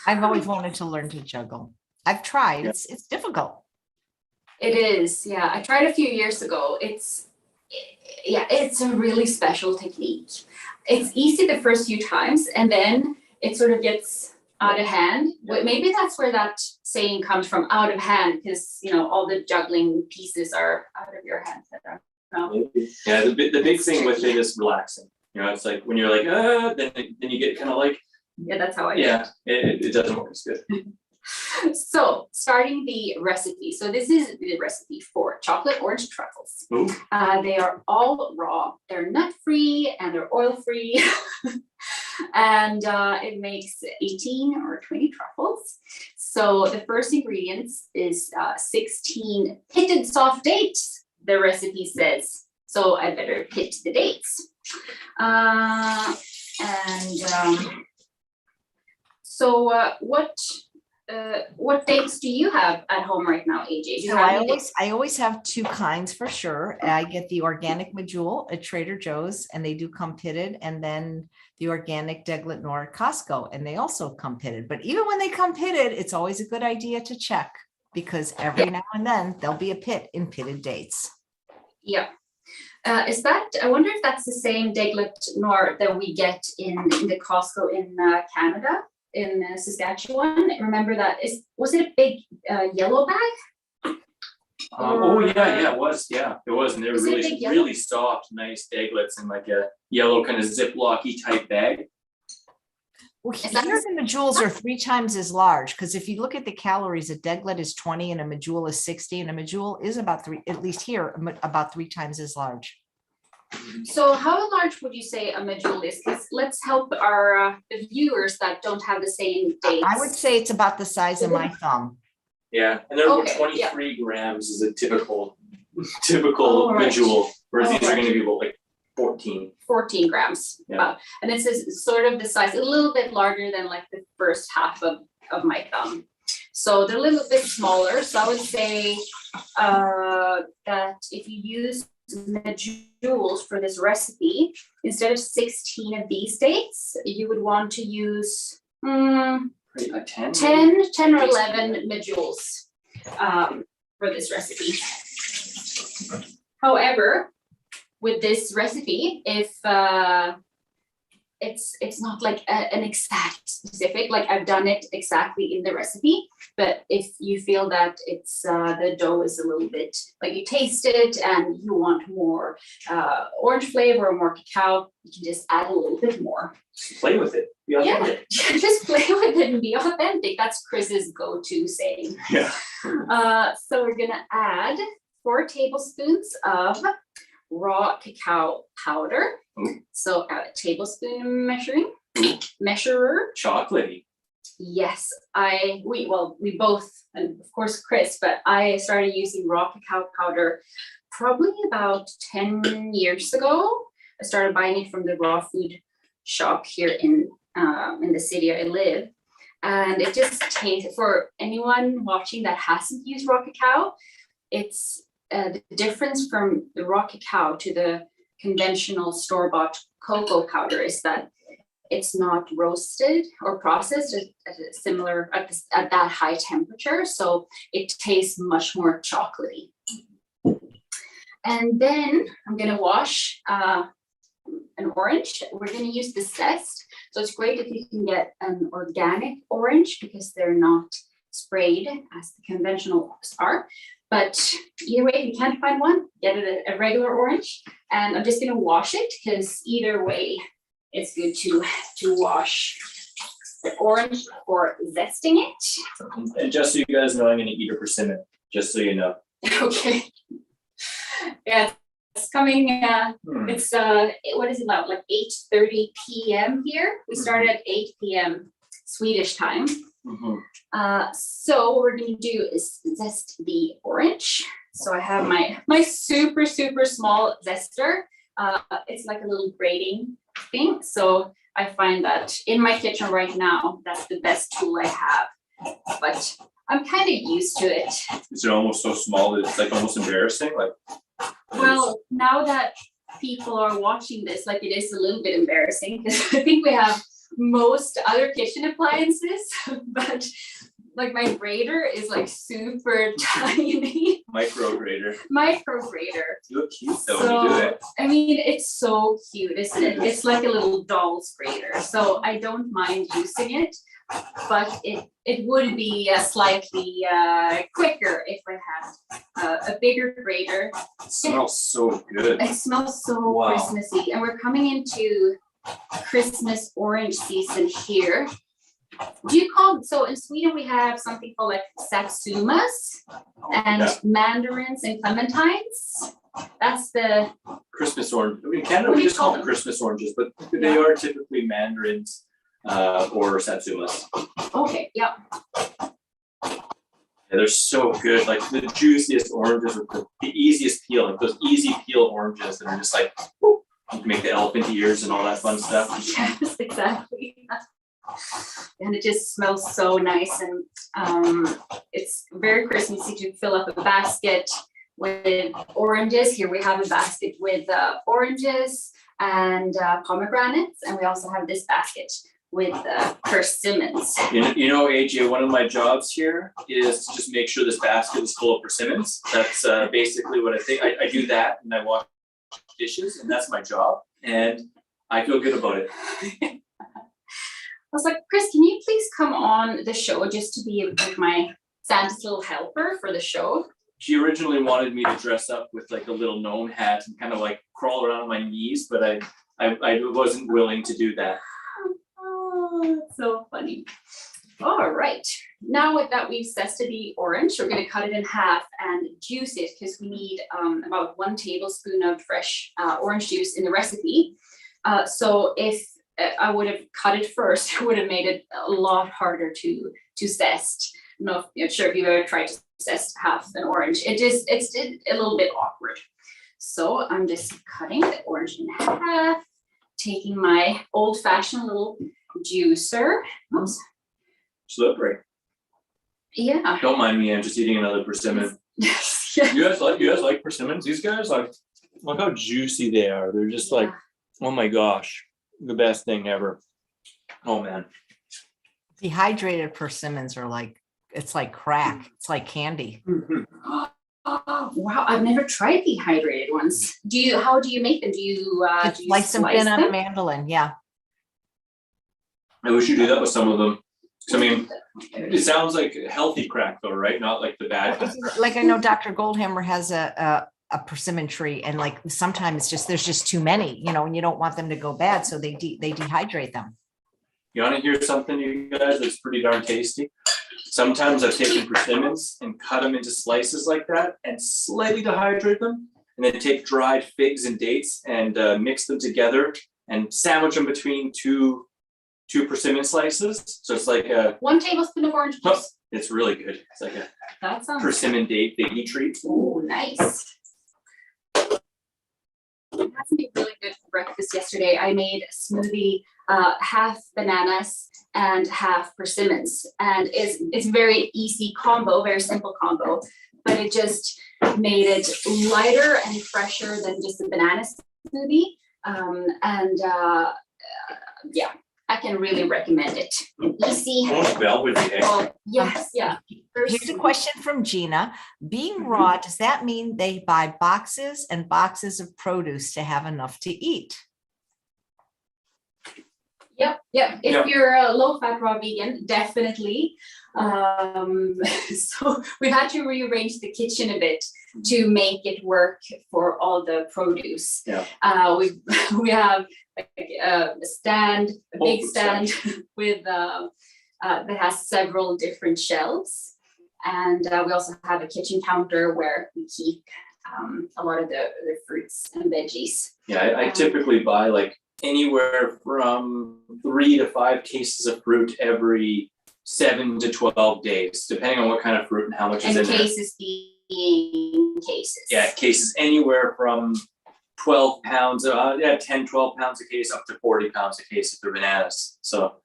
I've always wanted to learn to juggle. I've tried. Yeah. It's difficult. It is, yeah. I tried a few years ago. It's a really special technique. It's easy the first few times, and then it sort of gets out of hand. Yeah. Maybe that's where that saying comes from, out of hand, because all the juggling pieces are out of your hands. I don't know. Yeah, the big thing with it is relaxing. It's like when you're like, then you get kind of like, Yeah, that's how I do. yeah, it doesn't work as good. So starting the recipe. So this is the recipe for chocolate orange truffles. Ooh. They are all raw. They're nut-free and they're oil-free. And it makes 18 or 20 truffles. So the first ingredients is 16 pitted soft dates, the recipe says. So I better pit the dates. So what dates do you have at home right now, AJ? Do you So have any dates? I always have 2 kinds for sure. I get the organic medjool at Trader Joe's, and they do come pitted, and then the organic Deglet Nor at Costco, and they also come pitted. But even when they come pitted, it's always a good idea to check, because every now and then there'll be a pit in pitted dates. Yeah. I wonder if that's the same Deglet Nor that we get in the Costco in Canada, in Saskatchewan. Remember that? Was it a big yellow bag? Yeah, it was. Yeah, it was. And they were Is it a really, big yellow? really soft, nice eglets in like a yellow kind of Ziploc-y type bag. Well, Is that here the medjools are 3 times as large, because if you look at the calories, a Deglet is 20 and a medjool is 60, and a medjool is about 3, at least here, about 3 times as large. So how large would you say a medjool is? Because let's help our viewers that don't have the same dates. I would say it's about the size of my thumb. Yeah, and they're Okay, 23 grams is a typical Oh, right. medjool, whereas Oh, these are right. going to be about like 14. 14 grams. Yeah. Wow. And this is sort of the size, a little bit larger than like the first half of my thumb. So they're a little bit smaller. So I would say that if you use medjools for this recipe, instead of 16 of these dates, you would want to use 10 or 11 medjools for this recipe. However, with this recipe, if it's not like an exact specific, like I've done it exactly in the recipe, but if you feel that it's the dough is a little bit, like you taste it and you want more orange flavor or more cacao, you can just add a little bit more. Play with it. Be authentic. Yeah, just play with it and be authentic. That's Chris's go-to saying. Yeah. So we're gonna add 4 tablespoons of raw cacao powder. Ooh. So a tablespoon measurer. Chocolatey. Yes, we both, and of course Chris, but I started using raw cacao powder probably about 10 years ago. I started buying it from the raw food shop here in the city I live. And it just tastes, for anyone watching that hasn't used raw cacao, it's the difference from the raw cacao to the conventional store-bought cocoa powder is that it's not roasted or processed at a similar at that high temperature, so it tastes much more chocolatey. And then I'm gonna wash an orange. We're gonna use the zest, so it's great if you can get an organic orange because they're not sprayed as the conventional are. But either way, if you can't find one, get it a regular orange. And I'm just gonna wash it because either way, it's good to wash the orange for zesting it. And just so you guys know, I'm gonna eat a persimmon, just so you know. Okay. Yeah, it's coming, it's, what is it now, like 8:30 p.m. here? We started at 8 p.m. Swedish time. So what we're gonna do is zest the orange. So I have my super small zester. It's like a little grating thing. So I find that in my kitchen right now, that's the best tool I have. But I'm kind of used to it. Is it almost so small that it's like almost embarrassing? Like, well, now that people are watching this, like it is a little bit embarrassing because I think we have most other kitchen appliances, but like my grater is like super tiny. Micro grater. You look cute though when you do it. I mean, it's so cute, isn't it? It's like a little doll's grater. So I don't mind using it, but it would be slightly quicker if I had a bigger grater. It smells so good. It smells so Christmassy, and we're coming into Christmas orange season here. Do you call, so in Sweden we have something called like satsumas and mandarins and clementines. That's the Christmas orange. I mean, in Canada we just call them Christmas oranges, but they are typically mandarins or satsumas. Okay, yeah. Yeah, they're so good. Like the juiciest oranges with the easiest peel, like those easy peel oranges that are just like, whoop, you can make the elephant ears and all that fun stuff. Yes, exactly. And it just smells so nice, and it's very Christmassy to fill up a basket with oranges. Here we have a basket with oranges and pomegranates, and we also have this basket with persimmons. You know, AJ, one of my jobs here is to just make sure this basket is full of persimmons. That's basically what I think. I do that, and I wash dishes, and that's my job, and I feel good about it. I was like, Chris, can you please come on the show just to be like my Santa's little helper for the show? She originally wanted me to dress up with like a little gnome hat and kind of like crawl around on my knees, but I wasn't willing to do that. Oh, that's so funny. All right, now with that we've zested the orange, we're going to cut it in half and juice it because we need about 1 tablespoon of fresh orange juice in the recipe. So if I would have cut it first, it would have made it a lot harder to zest. I'm not sure if you've ever tried to zest half an orange. It's a little bit awkward. So I'm just cutting the orange in half, taking my old-fashioned little juicer. Oops. Slippery. Yeah. Don't mind me, I'm just eating another persimmon. Yes. You guys like persimmons? These guys, like, look how juicy they are. They're just like, oh my gosh, the best thing ever. Oh man. Dehydrated persimmons are like, it's like crack. It's like candy. Oh, wow, I've never tried dehydrated ones. How do you make them? Do you Slice them thin on a mandolin? Yeah. I wish you do that with some of them. So, I mean, it sounds like healthy crack though, right? Not like the bad. Like I know Dr. Goldhammer has a persimmon tree, and like sometimes there's just too many, and you don't want them to go bad, so they dehydrate them. You want to hear something, you guys, that's pretty darn tasty? Sometimes I've taken persimmons and cut them into slices like that and slightly dehydrate them, and then take dried figs and dates and mix them together and sandwich them between two persimmon slices. So it's like 1 tablespoon of orange juice. It's really good. It's like That sounds persimmon date figgy treat. Oh, nice. It has been really good for breakfast yesterday. I made a smoothie, half bananas and half persimmons, and it's very easy combo, very simple combo, but it just made it lighter and fresher than just a banana smoothie. Yeah, I can really recommend it. Easy. Velvety. Yes, yeah. Here's a question from Gina. Being raw, does that mean they buy boxes and boxes of produce to have enough to eat? Yep. If Yep. you're a low-fat raw vegan, definitely. So we had to rearrange the kitchen a bit to make it work for all the produce. Yeah. We have like a stand, a big stand with that has several different shelves, and we also have a kitchen counter where we keep a lot of the fruits and veggies. Yeah, I typically buy like anywhere from 3 to 5 cases of fruit every 7 to 12 days, depending on what kind of fruit and how much is in there. And cases being cases. Yeah, cases anywhere from 12 pounds, 10, 12 pounds a case up to 40 pounds a case if they're bananas. So,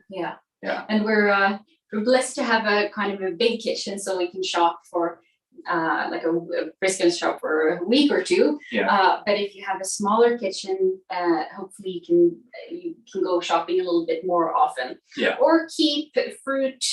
Yeah. Yeah. And we're blessed to have a kind of a big kitchen so we can shop for like a brisket shop for a week or two. Yeah. But if you have a smaller kitchen, hopefully you can go shopping a little bit more often. Yeah. Or keep fruit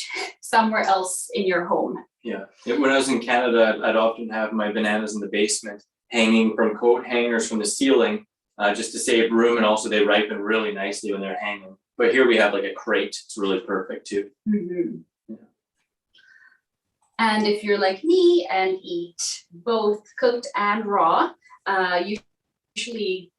somewhere else in your home. Yeah. When I was in Canada, I'd often have my bananas in the basement hanging from coat hangers from the ceiling, just to save room, and also they ripen really nicely when they're hanging. But here we have like a crate. It's really perfect too. Mm-hmm. And if you're like me and eat both cooked and raw, usually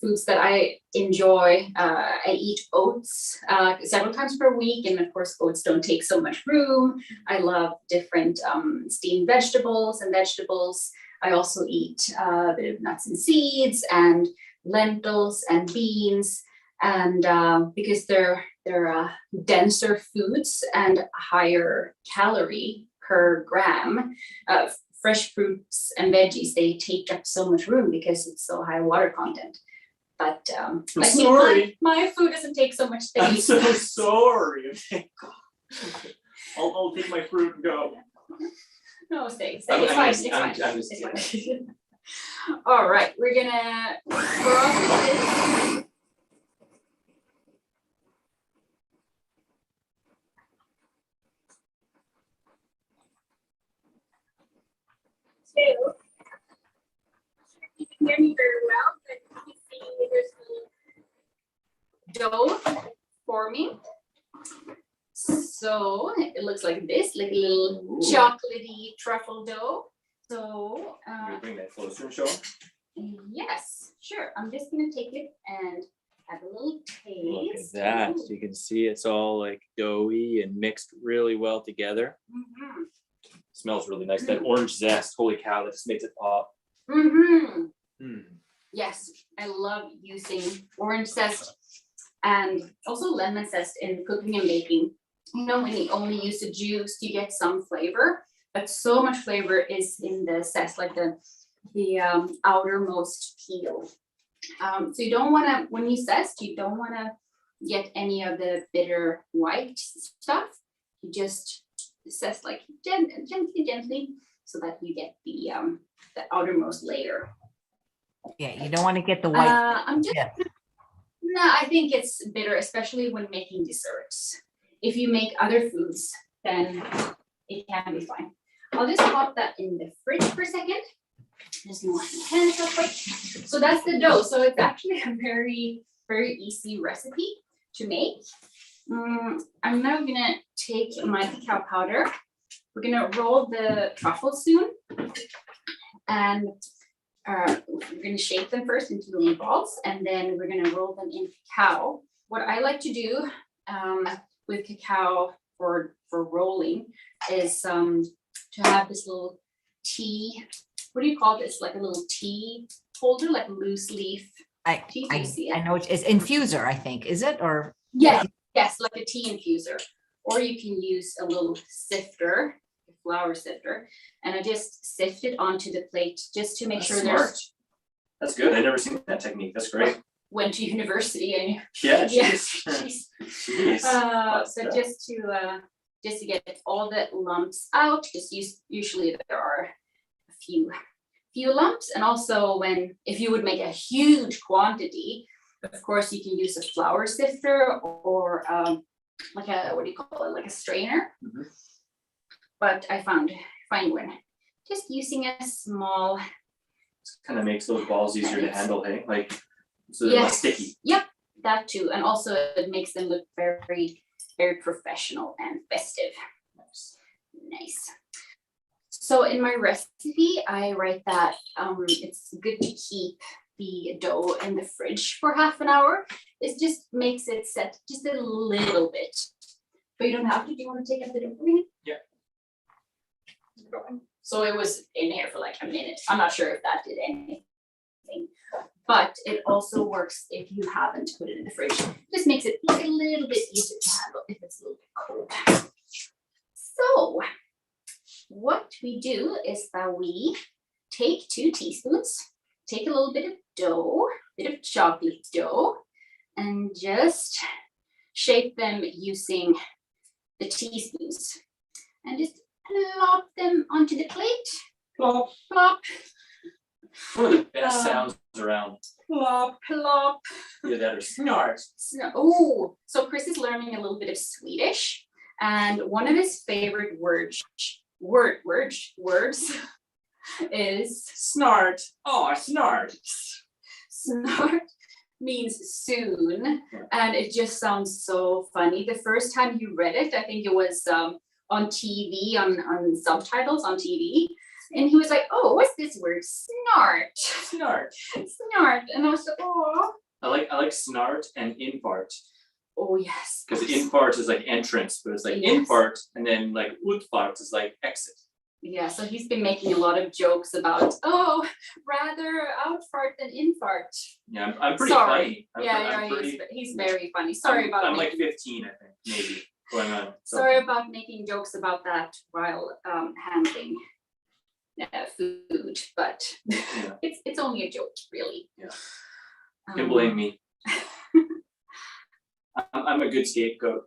foods that I enjoy, I eat oats several times per week. And of course, oats don't take so much room. I love different steamed vegetables. I also eat a bit of nuts and seeds and lentils and beans. And because they're denser foods and higher calorie per gram, fresh fruits and veggies, they take up so much room because it's so high water content. But like sorry. My food doesn't take so much space. I'm so sorry. I'll take my fruit and go. No, stay. It's I'm fine. just It's fine. All right, we're gonna this. You can hear me very well, but you can see there's dough forming. So it looks like this, like a little chocolatey truffle dough. So Can you bring that closer and show 'em? yes, sure. I'm just gonna take it and have a little taste. Look at that. So you can see it's all like doughy and mixed really well together. Mm-hmm. Smells really nice. That orange zest, holy cow, that just makes it pop. Mm-hmm. Mm. Yes, I love using orange zest and also lemon zest in cooking and baking. You know, when you only use the juice, you get some flavor, but so much flavor is in the zest, like the outermost peel. So you don't want to, when you zest, you don't want to get any of the bitter white stuff. You just zest like gently, so that you get the outermost layer. Yeah, you don't want to get the white. No, I think it's bitter, especially when making desserts. If you make other foods, then it can be fine. I'll just pop that in the fridge for a second. Just wash my hands real quick. So that's the dough. So it's actually a very, very easy recipe to make. I'm now gonna take my cacao powder. We're gonna roll the truffles soon, and we're gonna shape them first into little balls, and then we're gonna roll them in cacao. What I like to do with cacao for rolling is to have this little tea. What do you call this? Like a little tea holder, like a loose leaf. I know it's infuser, I think. Is it? Or yes, like a tea infuser. Or you can use a little sifter, a flour sifter, and I just sift it onto the plate just to make sure there's. That's good. I've never seen that technique. That's great. Went to university and Yeah. Jeez. So just to get all the lumps out, because usually there are a few lumps, and also if you would make a huge quantity, of course you can use a flour sifter or like a, what do you call it, like a strainer. Mm-hmm. But I find when just using a small, kind of makes those balls easier to handle, hey? Like, so they're less sticky. Yep. That too, and also it makes them look very, very professional and festive. Nice. So in my recipe, I write that it's good to keep the dough in the fridge for half an hour. It just makes it set just a little bit. But you don't have to. Do you want to take up the dough for me? Yeah. So it was in here for like a minute. I'm not sure if that did anything. But it also works if you haven't put it in the fridge. It just makes it like a little bit easier to handle if it's a little bit cold. So what we do is that we take 2 teaspoons, take a little bit of dough, bit of chocolate dough, and just shape them using the teaspoons. And just plop them onto the plate. Plop. Plop. One of the best sounds around. Plop, plop. Yeah, that or snort. Oh, so Chris is learning a little bit of Swedish, and one of his favorite words is Snart. Oh, snart. snart means soon, and it just sounds so funny. The first time you read it, I think it was on TV, on subtitles on TV. And he was like, oh, what's this word? Snart. Snart. Snart. And I was like, oh. I like snart and infart. Oh, yes. Because infart is like entrance, but it's like Yes. infart, and then like utfart is like exit. Yeah, so he's been making a lot of jokes about, oh, rather outfart than infart. Yeah, I'm pretty Sorry. funny. Yeah, he's very funny. Sorry about I'm like making, 15, I think, maybe going on. So. sorry about making jokes about that while handling food, but Yeah. it's only a joke, really. Yeah. You can blame me. I'm a good scapegoat.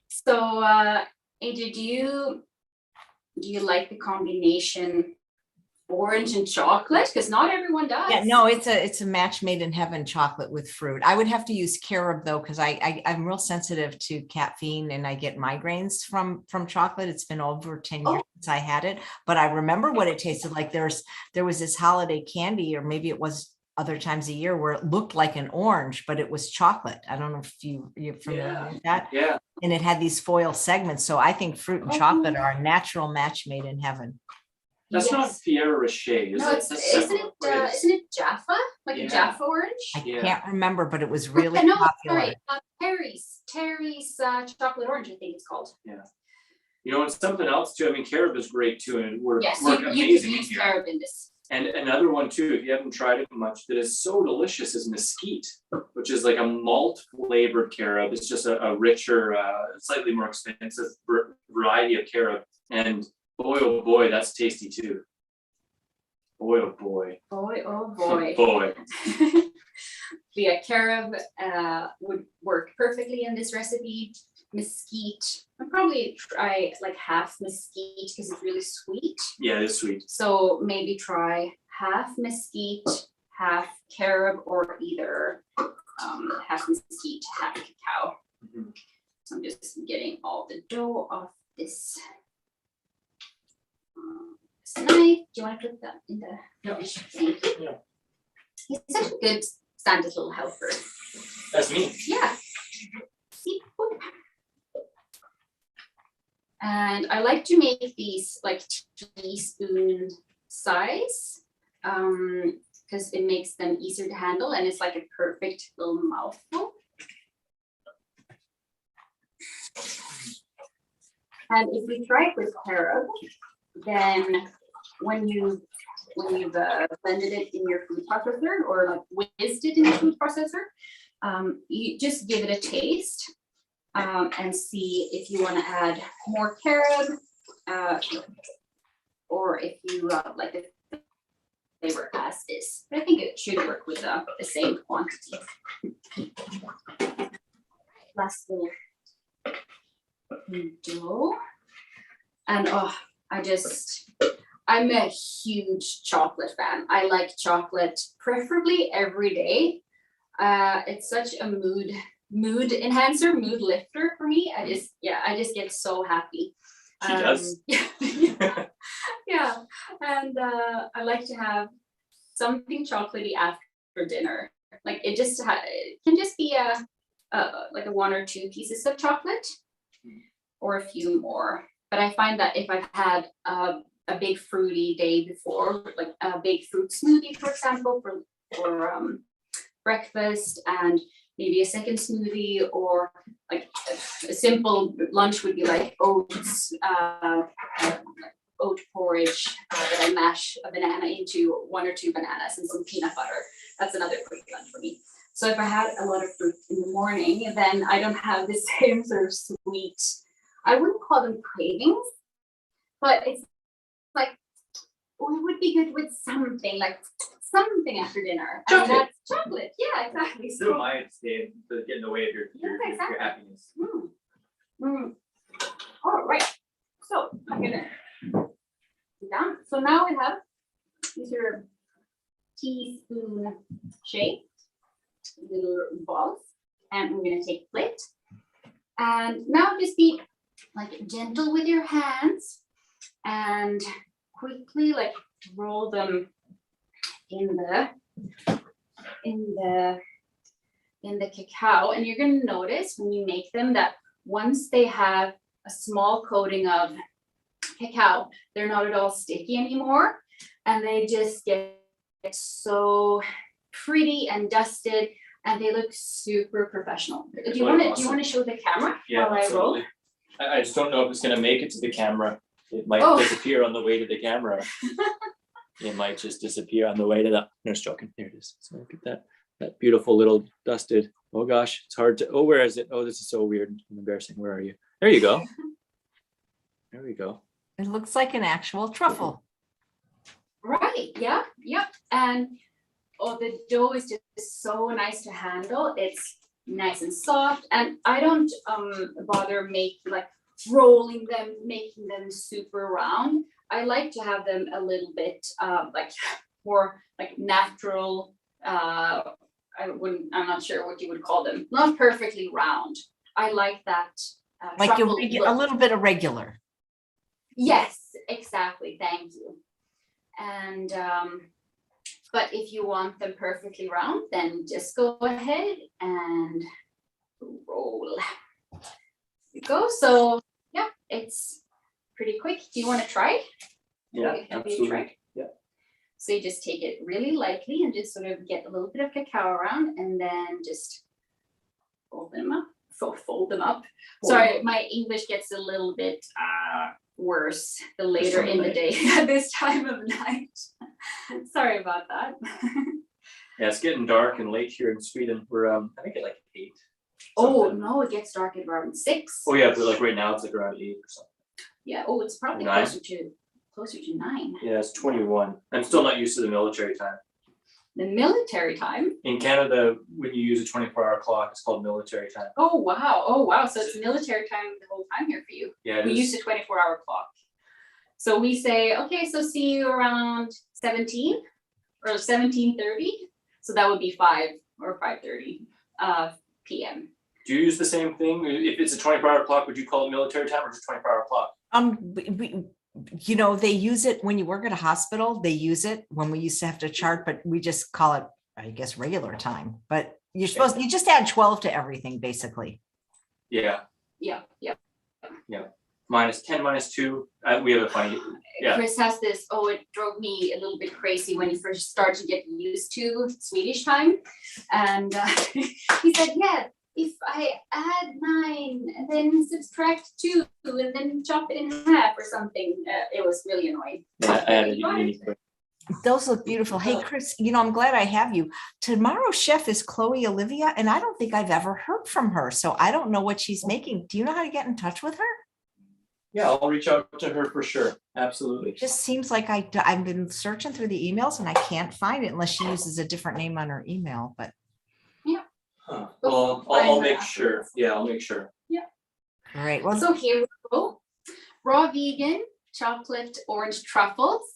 So, AJ, do you like the combination orange and chocolate? Because not everyone does. Yeah, no, it's a match made in heaven, chocolate with fruit. I would have to use carob though, because I'm real sensitive to caffeine and I get migraines from chocolate. It's been over 10 years since I had it, but I remember what it tasted like. There was this holiday candy, or maybe it was other times a year, where it looked like an orange, but it was chocolate. I don't know if you're familiar with that. Yeah. And it had these foil segments. So I think fruit and chocolate are a natural match made in heaven. That's not Yes. Pierre Rocher, is No, it? it's, That's isn't separate. it? What is it? Isn't it Jaffa? Like Yeah. a Jaffa orange? I Yeah. can't remember, but it was really No, popular. sorry, Terry's chocolate orange, I think it's called. You know, and something else too. I mean, carob is great too, and it work Yes, work you could amazing in use here. carob in this. And another one too, if you haven't tried it much, that is so delicious is mesquite, which is like a malt flavored carob. It's just a richer, slightly more expensive variety of carob. And boy, oh boy, that's tasty too. Boy, oh boy. Boy, oh boy. Boy. The carob would work perfectly in this recipe. Mesquite, I'd probably try like half mesquite because it's really sweet. Yeah, it is sweet. So maybe try half mesquite, half carob, or either half mesquite, half cacao. Mhm. So I'm just getting all the dough off this knife. Do you want to put that in the dish? Thank you. Yeah. He's such a good Santa's little helper. That's me. Yeah. See? Whoop. And I like to make these like teaspoon size because it makes them easier to handle and it's like a perfect little mouthful. And if we try it with carob, then when you've blended it in your food processor or like whizzed it in your food processor, you just give it a taste. And see if you want to add more carob, or if you like the flavor as is. But I think it should work with the same quantity. Last little dough, and I'm a huge chocolate fan. I like chocolate, preferably every day. It's such a mood enhancer, mood lifter for me. I just get so happy. She does. Yeah. And I like to have something chocolatey after dinner. Like it just it can just be like a 1 or 2 pieces of chocolate, or a few more. But I find that if I've had a big fruity day before, like a big fruit smoothie, for example, for breakfast, and maybe a second smoothie, or like a simple lunch would be like oats, oat porridge that I mash a banana into, 1 or 2 bananas and some peanut butter. That's another quick lunch for me. So if I had a lot of fruit in the morning, then I don't have the same sort of sweet, I wouldn't call them cravings, but it's like, oh, it would be good with something, like something after dinner. Chocolate. And that's chocolate. Yeah, exactly. So might stay to get in the way of your happiness. All right. So I'm gonna do down. So now we have these are teaspoon shaped little balls, and we're gonna take a plate. And now just be like gentle with your hands and quickly like roll them in the cacao. And you're going to notice when you make them that once they have a small coating of cacao, they're not at all sticky anymore, and they just get so pretty and dusted, and they look super professional. Do you want to show the camera Yeah, while I roll? absolutely. I just don't know if it's gonna make it to the camera. It might disappear on the way to the camera. It might just disappear on the way to the, no, just joking. There it is. So look at that beautiful little dusted, oh gosh, it's hard to, oh, where is it? Oh, this is so weird and embarrassing. Where are you? There you go. There we go. It looks like an actual truffle. Right, yeah, yep. And the dough is just so nice to handle. It's nice and soft, and I don't bother rolling them, making them super round. I like to have them a little bit like more like natural. I'm not sure what you would call them. Not perfectly round. I like that. Like a little bit irregular. Yes, exactly. Thank you. And but if you want them perfectly round, then just go ahead and roll. There you go. So yeah, it's pretty quick. Do you want to try? Yeah, Have you absolutely. tried? Yeah. So you just take it really lightly and just sort of get a little bit of cacao around, and then just fold them up. Sorry, my English gets a little bit worse the later in the day at this time of night. Sorry about that. Yeah, it's getting dark and late here in Sweden. We're I think at like 8. Oh something. no, it gets dark at around 6. Oh yeah, but like right now it's like around 8 or something. Yeah. Oh, it's probably 9. closer to 9. Yeah, it's 21. I'm still not used to the military time. The military time. In Canada, when you use a 24-hour clock, it's called military time. Oh wow. So it's military time the whole time here for you. Yeah, We use a 24-hour clock. So we say, okay, so see you around 17 or 17:30. So that would be 5 or 5:30 p.m. Do you use the same thing? If it's a 24-hour clock, would you call it military time or just 24-hour clock? They use it when you work at a hospital. They use it when we used to have to chart, but we just call it, I guess, regular time. But you just add 12 to everything, basically. Yeah. Yeah. -10, -2. We have a funny. Yeah. Chris has this, it drove me a little bit crazy when he first started to get used to Swedish time. And he said, yeah, if I add 9 and then subtract 2 and then chop it in half or something, it was really annoying. Yeah, I added unique. Those look beautiful. Hey, Chris, I'm glad I have you. Tomorrow's chef is Chloe Olivia, and I don't think I've ever heard from her. So I don't know what she's making. Do you know how to get in touch with her? Yeah, I'll reach out to her for sure. Absolutely. It just seems like I've been searching through the emails and I can't find it unless she uses a different name on her email, but. Huh. Well, I'll make sure. Yeah, I'll make sure. Yeah. All right. Well, So here we go. Raw vegan chocolate orange truffles.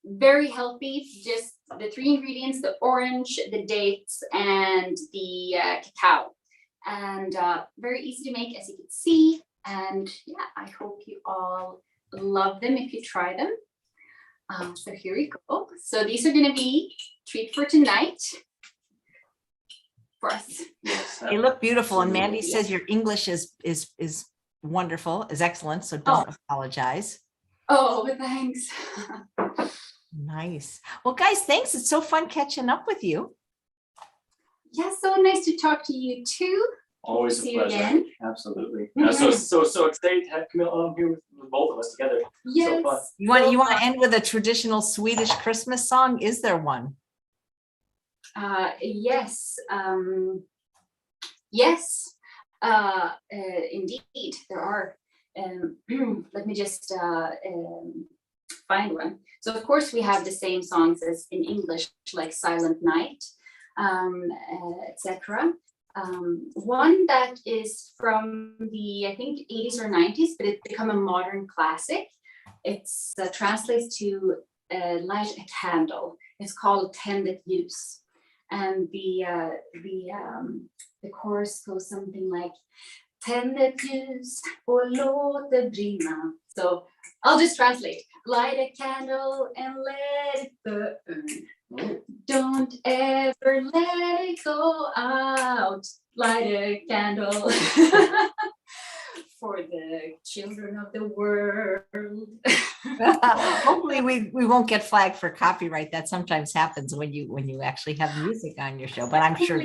Very healthy. Just the 3 ingredients: the orange, the dates, and the cacao. And very easy to make, as you can see. And yeah, I hope you all love them if you try them. So here we go. So these are going to be treat for tonight. for us. Yes, They look beautiful. And Mandy absolutely. says your English is wonderful, is excellent. So don't apologize. Oh, thanks. Nice. Well, guys, thanks. It's so fun catching up with you. Yeah, so nice to talk to you too. Always a See you pleasure. again. Absolutely. Mhm. So excited to have Kamilla on here with both of us together. Yes. fun. You want so to end with a traditional Swedish Christmas song? Is there one? Yes. Yes. Indeed, there are. Let me just find one. So of course we have the same songs as in English, like Silent Night, etc. One that is from the, I think, 80s or 90s, but it's become a modern classic. It's translates to light a candle. It's called Tändet ljus. And the chorus goes something like Tänd ett ljus och låt det brinna. So I'll just translate. Light a candle and let it burn. Don't ever let it go out. Light a candle for the children of the world. Hopefully we won't get flagged for copyright. That sometimes happens when you actually have music on your show, but I'm sure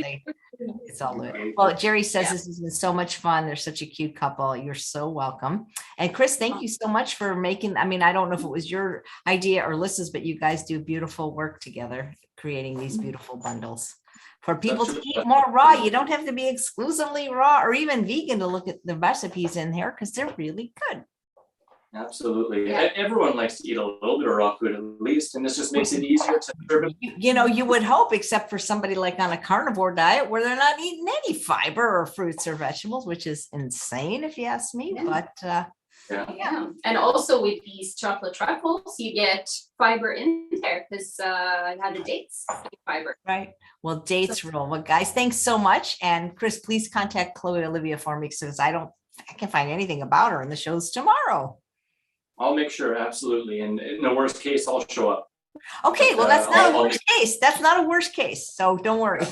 it's all good. Well, Jerry says this has been so much fun. They're such a cute couple. You're so welcome. And Chris, thank you so much for making, I mean, I don't know if it was your idea or Lissa's, but you guys do beautiful work together, creating these beautiful bundles. For people to eat more raw, you don't have to be exclusively raw or even vegan to look at the recipes in here because they're really good. Absolutely. Yeah. Everyone likes to eat a little bit of raw food at least, and this just makes it easier to serve it. You know, you would hope, except for somebody like on a carnivore diet where they're not eating any fiber or fruits or vegetables, which is insane if you ask me. Yeah. But Yeah, and also with these chocolate truffles, you get fiber in there because I had the dates fiber. right. Well, dates rule. Well, guys, thanks so much. And Chris, please contact Chloe Olivia for me because I can't find anything about her in the shows tomorrow. I'll make sure, absolutely. And in the worst case, I'll show up. Okay, well, that's not a I'll worst case. That's not a worst case. So don't worry.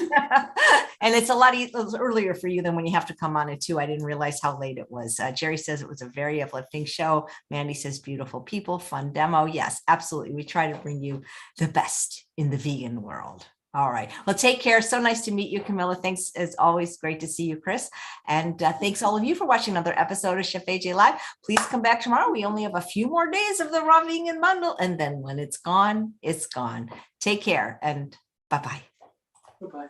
And it's a lot earlier for you than when you have to come on it too. I didn't realize how late it was. Jerry says it was a very uplifting show. Mandy says beautiful people, fun demo. Yes, absolutely. We try to bring you the best in the vegan world. All right. Well, take care. So nice to meet you, Kamilla. Thanks. It's always great to see you, Chris. And thanks all of you for watching another episode of Chef AJ Live. Please come back tomorrow. We only have a few more days of the raw vegan bundle. And then when it's gone, it's gone. Take care and bye-bye. Bye-bye.